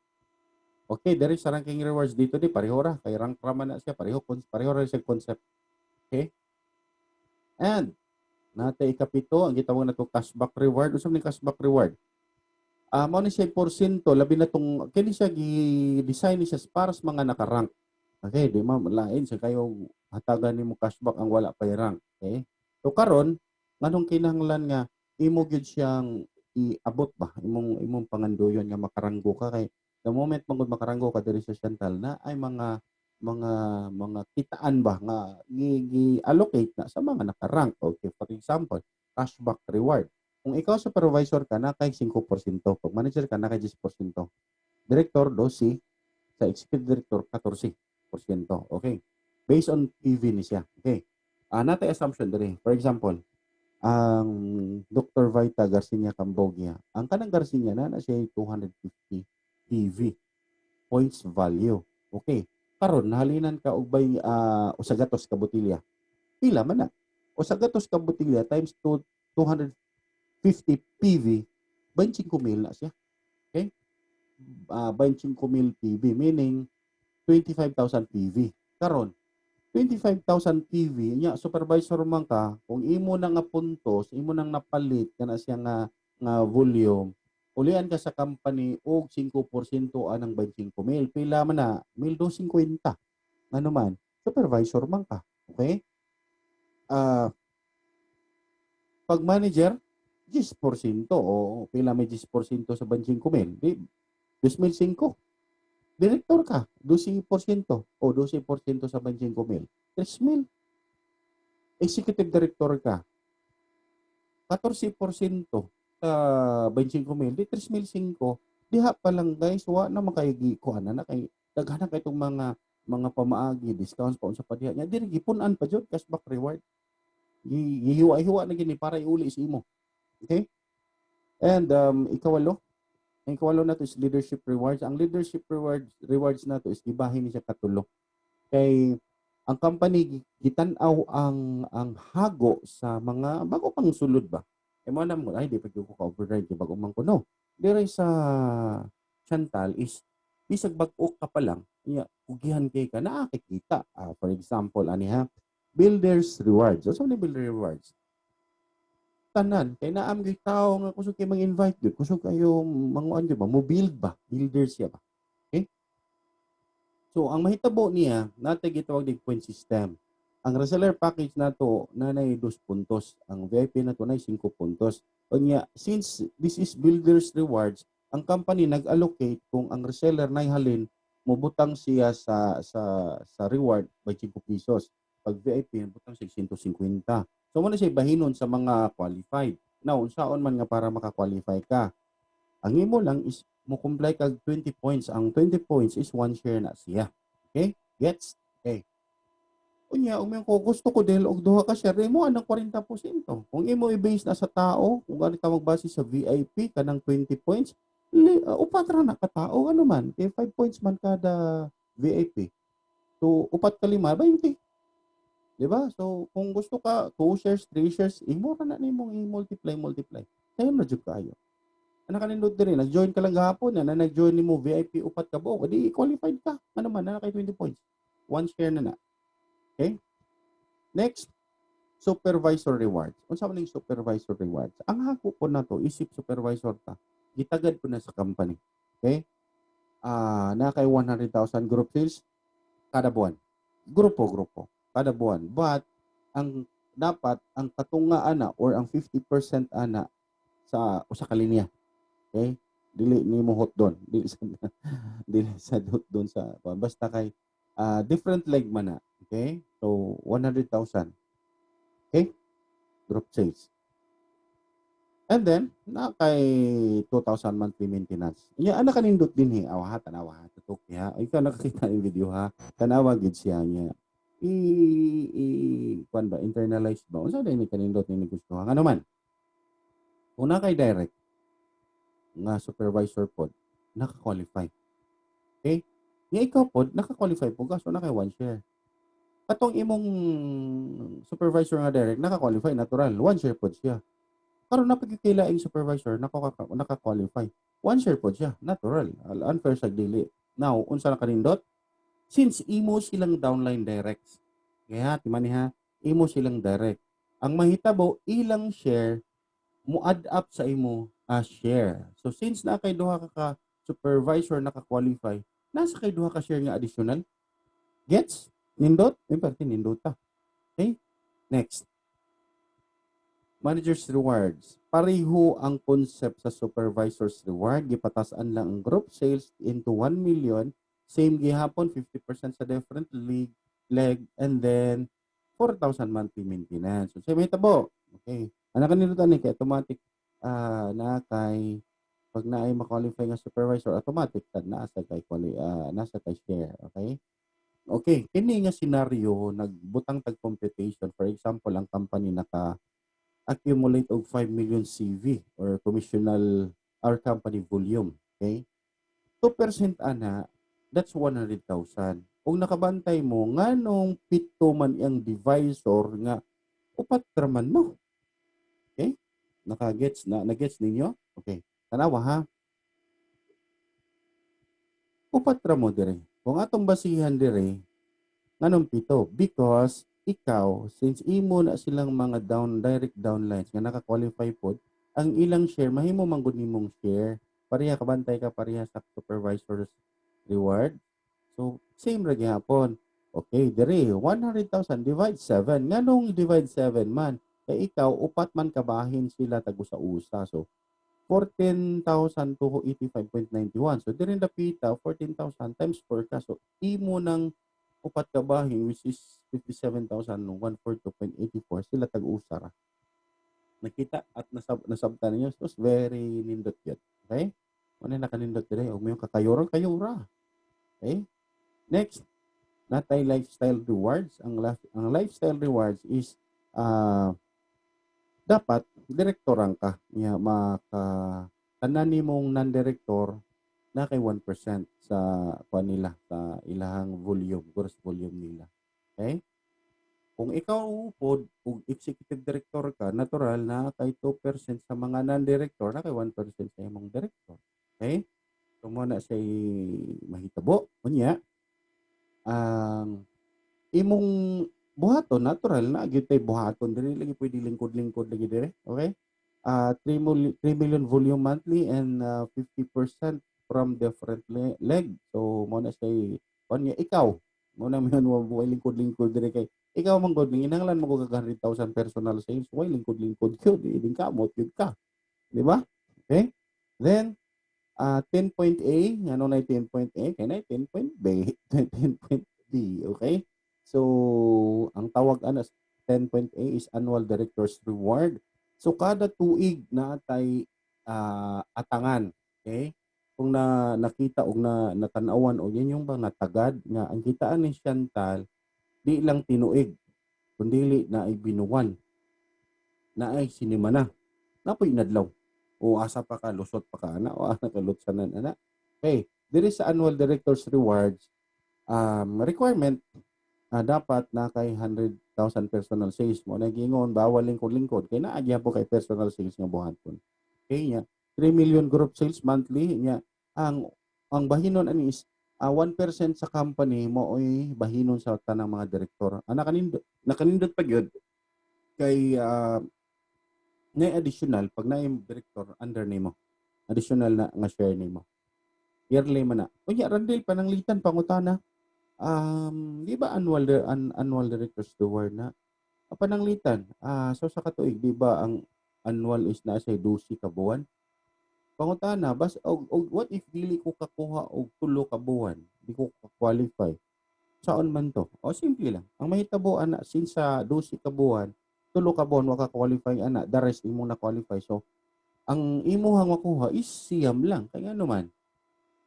Okay, there is sa ranking rewards dito di pareho ra kay rank raman na siya pareho ra siya concept. Okay? And Nate ikapito ang gitawag nato cashback reward. Unsa man cashback reward? Mao ni siya porsyento labi na tong kini siya gi-design ni siya para sa mga naka-rank. Okay, di lain sa kayo hatagan nimo cashback ang wala pay rank. Okay? So karon nganong kinahanglan nga imo gyud siyang iabot ba imong pangandoyon nga makaranggo ka kay the moment mangud makaranggo ka diri sa Chantal na ay mga mga kitaan ba nga gi-allocate na sa mga naka-rank. Okay, for example, cashback reward. Kung ikaw supervisor ka na kay 5%, pag manager ka na kay 10%, director 12, sa executive director 14%. Okay. Based on PV ni siya. Okay. Natay assumption diri. For example, ang Dr. Vita Garcia Cambogia, ang kanang Garcia na siya 250 PV points value. Okay. Karon nahalinan ka og bay usagatos ka botilya. Pila man na? Usagatos ka botilya times 250 PV, 25,000 na siya. Okay? 25,000 PV, meaning 25,000 PV. Karon, 25,000 PV, nya supervisor man ka, kung imo na nga puntos, imo nang napalit, kana siya nga volume, ulian ka sa company og 5% anang 25,000. Pila man na? 1,250. Ano man? Supervisor man ka. Okay? Pag manager, 10%. O pila may 10% sa 25,000? Di, 2,500. Direktor ka, 12% o 12% sa 25,000. 3,000. Executive director ka, 14% sa 25,000. Di 3,500. Diha pa lang guys, wa na makayagi kuha na kay daghan kay itong mga pamaagi, discounts pa unsa pa diha. Nya diri gipunan pa jud cashback reward. Gihiwa-hiwa na gini para iuli sa imo. Okay? And ikawalo, ang ikawalo na to is leadership rewards. Ang leadership rewards na to is gibahin ni siya katulo. Kay ang company gitan-aw ang hago sa mga bago pang sulod ba. E mo na mo ay di pa ko ka-override kay bago man ko no. Dire sa Chantal is bisag bag-o ka pa lang, ugihan kay ka nakakita. For example, ani ha, builders rewards. So ni builder rewards? Tanan kay naam gyud tawo nga kusog kay mang-invite gyud, kusog kayo manguan gyud ba, mo build ba, builders siya ba. Okay? So ang mahitabo niya, natay gitawag dig point system. Ang reseller package nato nanay 2 puntos, ang VIP nato nay 5 puntos. Unya, since this is builders rewards, ang company nag-allocate kung ang reseller nay halin mobutang siya sa reward by 5 pesos. Pag VIP butang siya 150. So mo na siya bahinon sa mga qualified. Now, unsaon man nga para maka-qualify ka? Ang imo lang is mo comply kag 20 points. Ang 20 points is 1 share na siya. Okay? Gets? Okay. Unya, ko gusto ko dahil og duha ka share mo anang 40%. Kung imo i-base na sa tao, kung ano ka magbase sa VIP kanang 20 points, upat ra na ka tao ano man, kay 5 points man kada VIP. So upat ka 5, 20. Di ba? So, kung gusto ka, 2 shares, 3 shares, imo ra na nimong i-multiply. Sayon na jud kayo. Ana kanindot diri, nag-join ka lang gahapon, na nag-join nimo VIP upat ka buok, di qualified ka. Ano man, na kay 20 points. 1 share na. Okay? Next, supervisor rewards. Unsa man ning supervisor rewards? Ang hako po na to, isip supervisor ta, gitagad po na sa company. Okay? Na kay 100,000 group sales kada buwan. Grupo kada buwan. But ang dapat ang katunga ana or ang 50% ana sa usa ka linya. Okay? Dili nimo hot doon. Dili sa hot doon sa basta kay different leg man na. Okay? So 100,000. Okay? Group sales. And then, na kay 2,000 monthly maintenance. Ana kanindot din awahat. Tutok ha. Ikaw nakakita ng video ha. Tanawa gid siya niya. Kuan ba internalize ba unsa day ni kanindot ni gustuhan ano man una kay direct nga supervisor pod naka-qualify. Okay, nga ikaw pod naka-qualify po so na kay 1 share katong imong supervisor nga direct naka-qualify natural 1 share pod siya karon napagkikilaing supervisor naka-qualify 1 share pod siya natural unfair sa dili. Now unsa na kanindot since imo silang downline directs. Kaya, timani ha, imo silang direct. ang mahitabo ilang share mo add up sa imo share. So since na kay duha ka supervisor naka-qualify, nasa kay duha ka share nga additional. Gets? Nindot? Parte nindota. Okay? Next. Manager's rewards. Pareho ang concept sa supervisor's reward. Gipatasan lang ang group sales into 1 million. Same gihapon, 50% sa different leg, and then 4,000 monthly maintenance. So, may tabo. Okay. Ano kanino tani kay automatic na kay pag naay ma-qualify nga supervisor, automatic tad nasa kay share. Okay? Okay, kini nga senaryo nagbutang tag computation. For example, ang company accumulate og 5 million CV or commissional our company volume. Okay? 2% ana, that's 100,000. Kung nakabantay mo, nganong pito man ang divisor nga upat raman mo. Okay? Nagets ninyo? Okay. Tanawa ha. Upat ra mo dire. Kung atong basihan dire, nganong pito? Because ikaw, since imo na silang mga direct downlines nga naka-qualify pod, ang ilang share, mahimo man gud nimong share. Pareha kabantay ka pareha sa supervisor's reward. So, same ra gyapon. Okay, dire 100,000 divide 7. Nganong divide 7 man? Kay ikaw upat man kabahin sila tagusa-usa. So, 14,285.91. So, dire dapita 14,000 times 4 ka. So, imo ng upat kabahin which is 57,142.84 sila tag-usa ra. Nakita at nasabtan niyo. So, very nindot yun. Okay? Ano na kanindot dire? Huwag mo yung kakayura. Okay? Next, natay lifestyle rewards. Ang lifestyle rewards is dapat direktoran ka. Tanan nimong non-director na kay 1% sa kanila sa ilahang volume, gross volume nila. Okay? Kung ikaw upod ug executive director ka, natural na kay 2% sa mga non-director na kay 1% sa imong director. Okay? So mo na say mahitabo unya ang imong buhaton natural na gyud tay buhaton dili lagi pwede lingkod-lingkod lagi dire. Okay? 3 million volume monthly and 50% from different leg. So mo na say unya ikaw mo na man mo lingkod-lingkod dire kay ikaw man god hinanglan mo ko kag 100,000 personal sales why lingkod-lingkod gyud din kamot gyud ka. Di ba? Okay? Then 10 point A, ano na 10 point A, kaya na 10 point B, 10 point B, okay? So, ang tawag ana 10 point A is Annual Director's Reward. So, kada tuig na tay atangan, okay? Kung nakita o natanawan o yan yung bang natagad nga ang kitaan ni Chantal, di lang tinuig, kundi na ay binuwan, na ay sinima na, napoy nadlaw. O asa pa ka, lusot pa ka, ana, o ana ka lutsanan, ana. Okay, there is sa Annual Director's Rewards, requirement, dapat na kay 100,000 personal sales mo. Nagingon, bawal lingkod-lingkod. Kaya naagya po kay personal sales nga buhaton. Okay niya. 3 million group sales monthly niya. Ang bahinon ani is 1% sa company mo ay bahinon sa tanang mga direktor. Nakanindot pa gyud kay na additional pag na director under nimo. Additional na nga share nimo. Yearly man na. Unya randil pananglitan pangutana. Di ba annual director's reward na pananglitan. So sa katuig di ba ang annual is na say 12 ka buwan. Pangutana bas og what if dili ko kakuha og 3 ka buwan, di ko qualify. Saon man to? O simple lang. Ang mahitabo ana since sa 12 ka buwan, 3 ka buwan wa ka qualify ana, the rest imo na qualify. So ang imuhang makuha is siyam lang. Kaya ano man,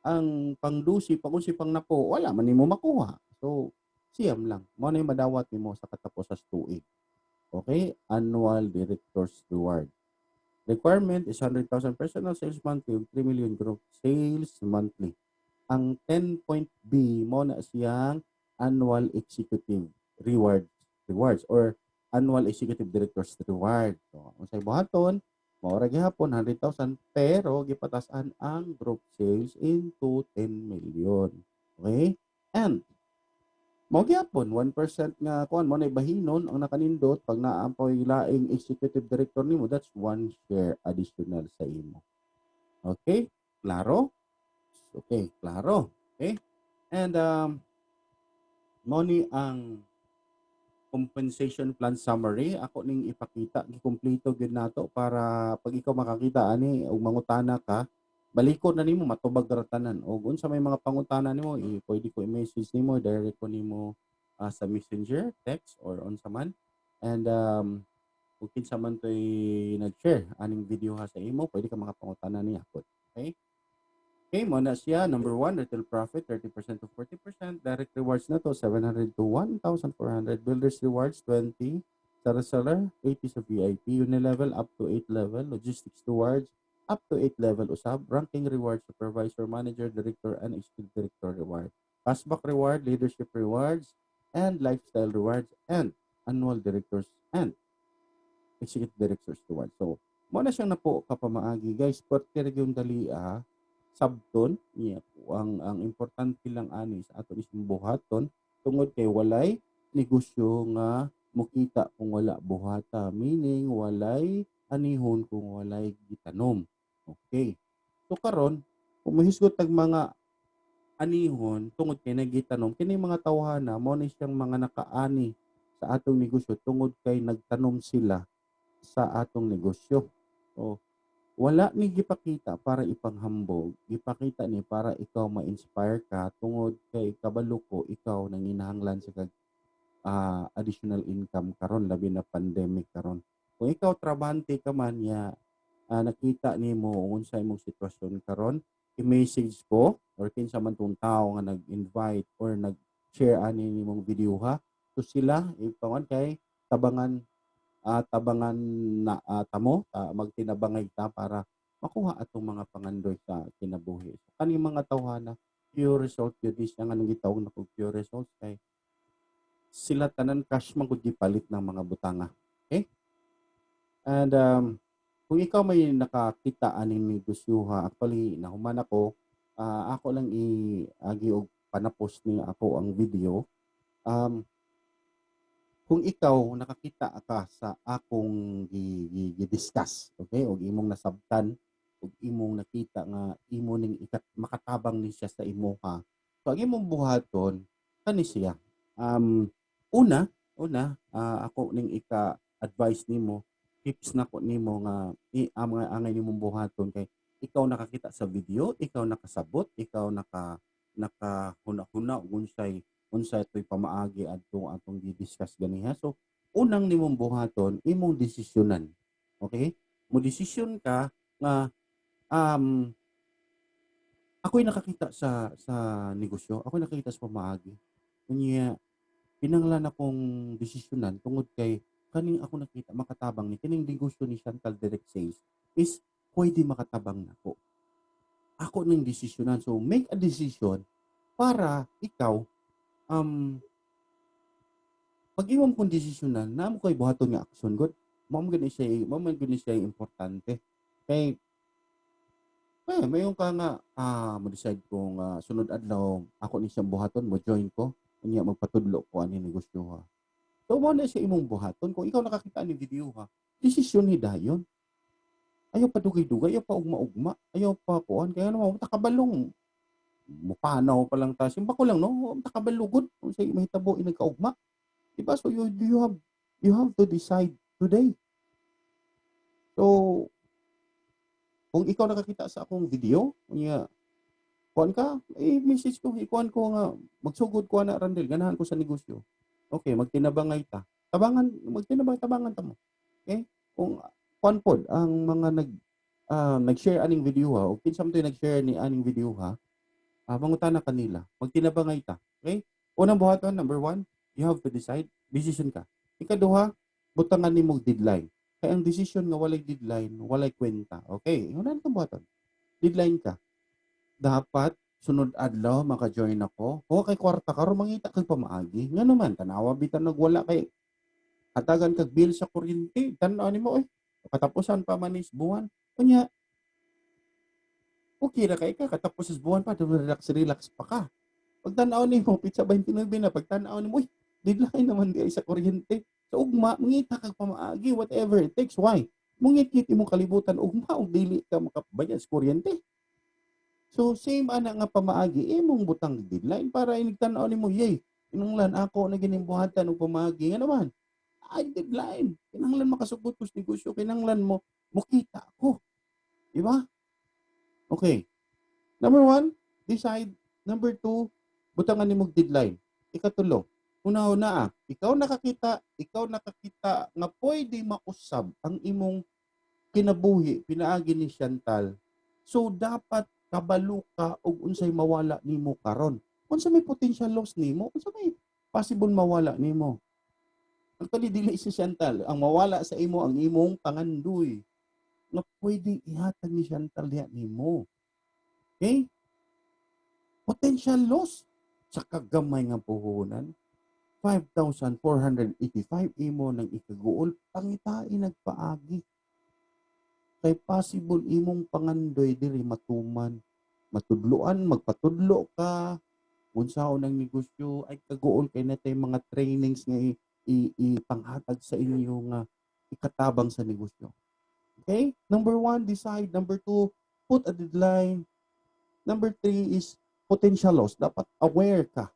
ang pangdusi, pag-usi pang napo, wala man nimo makuha. So, siyam lang. Mo na yung madawat nimo sa katapos sa tuig. Okay? Annual Director's Reward. Requirement is 100,000 personal sales monthly ug 3 million group sales monthly. Ang 10 point B mo na siyang Annual Executive Rewards or Annual Executive Director's Reward. So, unsay buhaton? Maura gihapon 100,000 pero gipatasan ang group sales into 10 million. Okay? And Mao gyapon 1% nga kuan mo na bahinon ang nakanindot pag naapoy laing executive director nimo, that's 1 share additional sa imo. Okay? Klaro? Okay, klaro. Okay? And mo ni ang compensation plan summary ako ning ipakita gikumpleto gyud nato para pag ikaw makakita ani og mangutana ka balikod na nimo matubag ra tanan og unsa may mga pangutana nimo pwede ko i-message nimo direct ko nimo sa messenger text or unsa man and kung kinsa man toy nag-share aning video ha sa imo pwede ka mga pangutana niya okay. Okay, mo na siya. Number 1, retail profit, 30% to 40%. Direct rewards na to, 700 to 1,400. Builders rewards, 20. Seller, 80 sa VIP. Unilevel, up to 8 level. Logistics rewards, up to 8 level usab. Ranking rewards, supervisor, manager, director, and executive director reward. Cashback reward, leadership rewards, and lifestyle rewards, and annual directors, and executive directors reward. So, mo na siyang napo kapamaagi. Guys, pwerte yung dali sabton niya ang importante lang ani sa aton isang buhaton tungod kay walay negosyo nga mukita kung wala buhata, meaning walay anihon kung walay gitanom. Okay, so karon kung mahisgot tag mga anihon tungod kay nagitanom kini mga tawhana mao ni siyang mga nakaani sa atong negosyo tungod kay nagtanom sila sa atong negosyo. So wala ni gipakita para ipanghambog, gipakita ni para ikaw ma-inspire ka tungod kay kabalo ko ikaw nanginahanglan sa kag additional income karon labi na pandemic karon. Kung ikaw trabahante ka man ya nakita nimo unsa imong sitwasyon karon, i-message ko or kinsa man tong tawo nga nag-invite or nag-share ani nimong video ha. So sila ipawan kay tabangan tabangan na tamo magtinabangay ta para makuha atong mga pangandoy sa kinabuhi. So, kaning mga tawhana pure result yun is ang anong gitawag na pure results kay sila tanan cash man gud gipalit ng mga butanga. Okay? And kung ikaw may nakakita aning negosyoha, actually nahuman ako ako lang agi og panapos ni ako ang video. Kung ikaw nakakita ka sa akong gi-discuss, okay, og imong nasabtan, og imong nakita nga imo ning makatabang ni siya sa imuha. So ang imong buhaton kani siya. Una, ako ning ika-advise nimo, tips nako nimo nga mga angay nimong buhaton kay ikaw nakakita sa video, ikaw nakasabot, ikaw nakahuna-huna unsay to'y pamaagi adto atong di-discuss ganiha. So, unang nimong buhaton, imong desisyonan. Okay? Mo desisyon ka nga ako'y nakakita sa negosyo, ako'y nakakita sa pamaagi. Unya kinahanglan akong desisyonan tungod kay kaning ako nakita makatabang ni kining negosyo ni Chantal Direct Sales is pwede makatabang nako. Ako ning desisyonan. So, make a decision para ikaw pag imong kong desisyonan namo ko'y buhaton nga aksyon gud mao man gud ni siya importante kay mayon ka nga mo-decide kung sunod adlaw ako ni siyang buhaton mo join ko unya magpatudlo ko ani negosyo ha. So mo na siya imong buhaton kung ikaw nakakita ni video ha. Desisyon ni dayon. Ayaw pa dugay-dugay, ayaw pa ugma-ugma, ayaw pa kuan kaya naman takabalong mupanaw pa lang ta simba ko lang no takabalugod unsay mahitabo nagkaugma. Diba? So you have to decide today. So kung ikaw nakakita sa akong video, unya kuan ka, message ko, ikuan ko nga magsugod ko na randel ganahan ko sa negosyo. Okay, magtinabangay ta. Tabangan ta mo. Okay? Kung kuan pod ang mga nag-share aning video ha, o kinsa man toy nag-share ni aning video ha, mangutana kanila, magtinabangay ta. Okay? Unang buhaton, number 1, you have to decide, decision ka. Ikaduha, butangan nimong deadline. Kaya ang decision nga walay deadline, walay kwenta. Okay, una itong buhaton. Deadline ka. Dapat sunod adlaw maka-join ako. O kay kwarta karon mangita kag pamaagi. Nga naman tanawa bitan nagwala kay hatagan kag bill sa kuryente. Tan-aw nimo katapusan pa man is buwan. Kunya okay ra kay ka katapos is buwan pa relax pa ka. Pagtan-aw nimo pitsa 29 na, pagtan-aw nimo, uy, deadline naman di ay sa kuryente. So ugma, mangita kag pamaagi, whatever it takes. Why? Mungit-kit imong kalibutan ugma ug dili ka makabayad sa kuryente. So same ana nga pamaagi, imong butang deadline para inig tan-aw nimo, yay, kinahanglan ako na gining buhatan og pamaagi nga naman. Ay deadline. Kinahanglan makasugod ko sa negosyo, kinahanglan mo mukita ako, di ba? Okay. Number one, decide. Number two, butangan ni mong deadline. Ikatulo, una-una ikaw nakakita nga pwede mausab ang imong kinabuhi pinaagi ni Chantal. So dapat kabalo ka og unsay mawala nimo karon. Unsa may potential loss nimo? Unsa may possible mawala nimo? Actually dili si Chantal, ang mawala sa imo ang imong pangandoy nga pwede ihatag ni Chantal diha nimo. Okay? Potential loss sa kagamay nga puhunan. 5,485 imo ng ikaguol, pangitain nagpaagi. Kay possible imong pangandoy diri matuman. Matudloan, magpatudlo ka, unsaon ang negosyo, ay kaguol kay natay mga trainings nga ipanghatag sa inyo nga ikatabang sa negosyo. Okay? Number one, decide. Number two, put a deadline. Number three is potential loss. Dapat aware ka.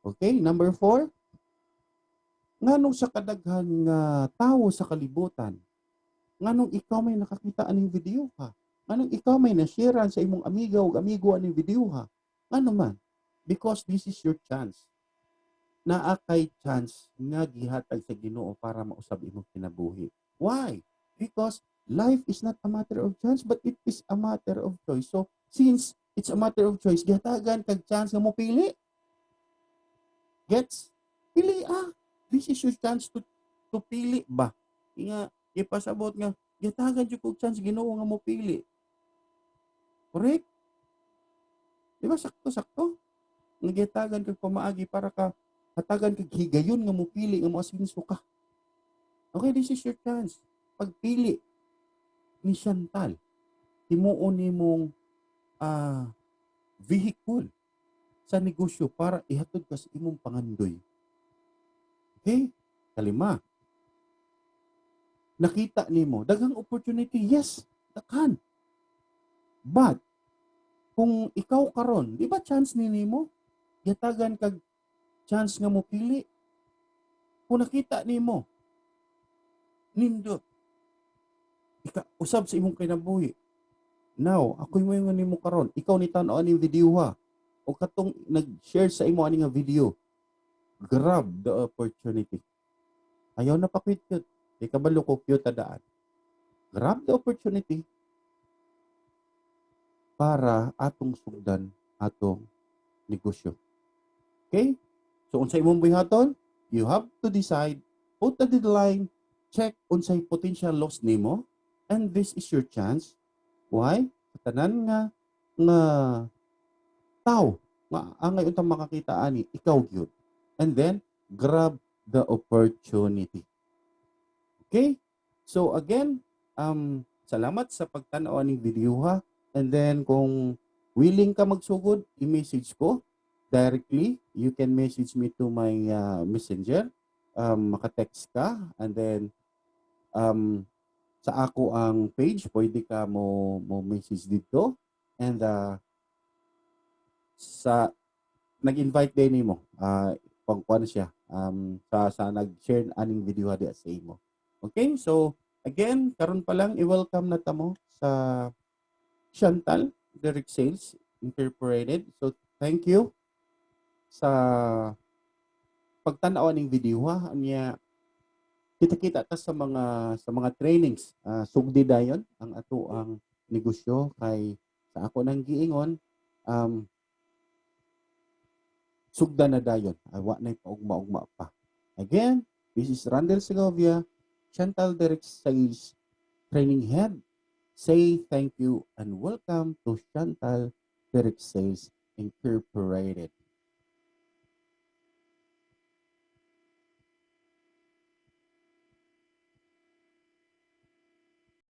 Okay? Number four, nganong sa kadaghan nga tawo sa kalibutan, nganong ikaw may nakakita aning video ha? Nganong ikaw may na-sharean sa imong amiga o amigo aning video ha? Ano man? Because this is your chance. Naa kay chance nga gihatag sa Ginoo para mausab imong kinabuhi. Why? Because life is not a matter of chance but it is a matter of choice. So since it's a matter of choice, gihatagan kag chance nga mo pili. Gets? Pili This is your chance to pili ba? Nga ipasabot nga gihatagan jud kog chance Ginoo nga mo pili. Correct? Di ba sakto-sakto? Nga gihatagan kag pamaagi para ka hatagan kag higayon nga mo pili nga moasinso ka. Okay, this is your chance. Pagpili ni Chantal, himuon nimong vehicle sa negosyo para ihatod ka sa imong pangandoy. Okay? Kalima, nakita nimo daghang opportunity, yes, daghan. But kung ikaw karon, di ba chance ni nimo? Gihatagan kag chance nga mo pili. Kung nakita nimo, nindot. Usab sa imong kinabuhi. Now, ako'y mo yung nimo karon. Ikaw ni tan-aw aning video ha. O katong nag-share sa imo aning video. Grab the opportunity. Ayaw na pa cute. Di ka ba luko cute daan? Grab the opportunity para atong sugdan atong negosyo. Okay? So, unsay imong buhaton, you have to decide, put a deadline, check unsay potential loss nimo, and this is your chance. Why? Tanan nga tao nga angay untang makakita ani ikaw gyud. And then grab the opportunity. Okay? So again, salamat sa pagtan-aw ning video ha. And then kung willing ka magsugod, i-message ko directly. You can message me to my messenger. Maka-text ka, and then sa ako ang page, pwede ka mo message dito. And sa nag-invite din nimo, pangkuan siya sa nag-share aning video di sa imo. Okay? So again, karon pa lang i-welcome na tamo sa Chantal Direct Sales Incorporated. So thank you sa pagtan-aw ning video ha. Anya kita-kita ta sa mga trainings. Sugdi dayon ang ato ang negosyo kay sa ako nang giingon sugda na dayon. Wa nay paugma-ugma pa. Again, this is Randel Segovia, Chantal Direct Sales Training Head. Say thank you and welcome to Chantal Direct Sales Incorporated.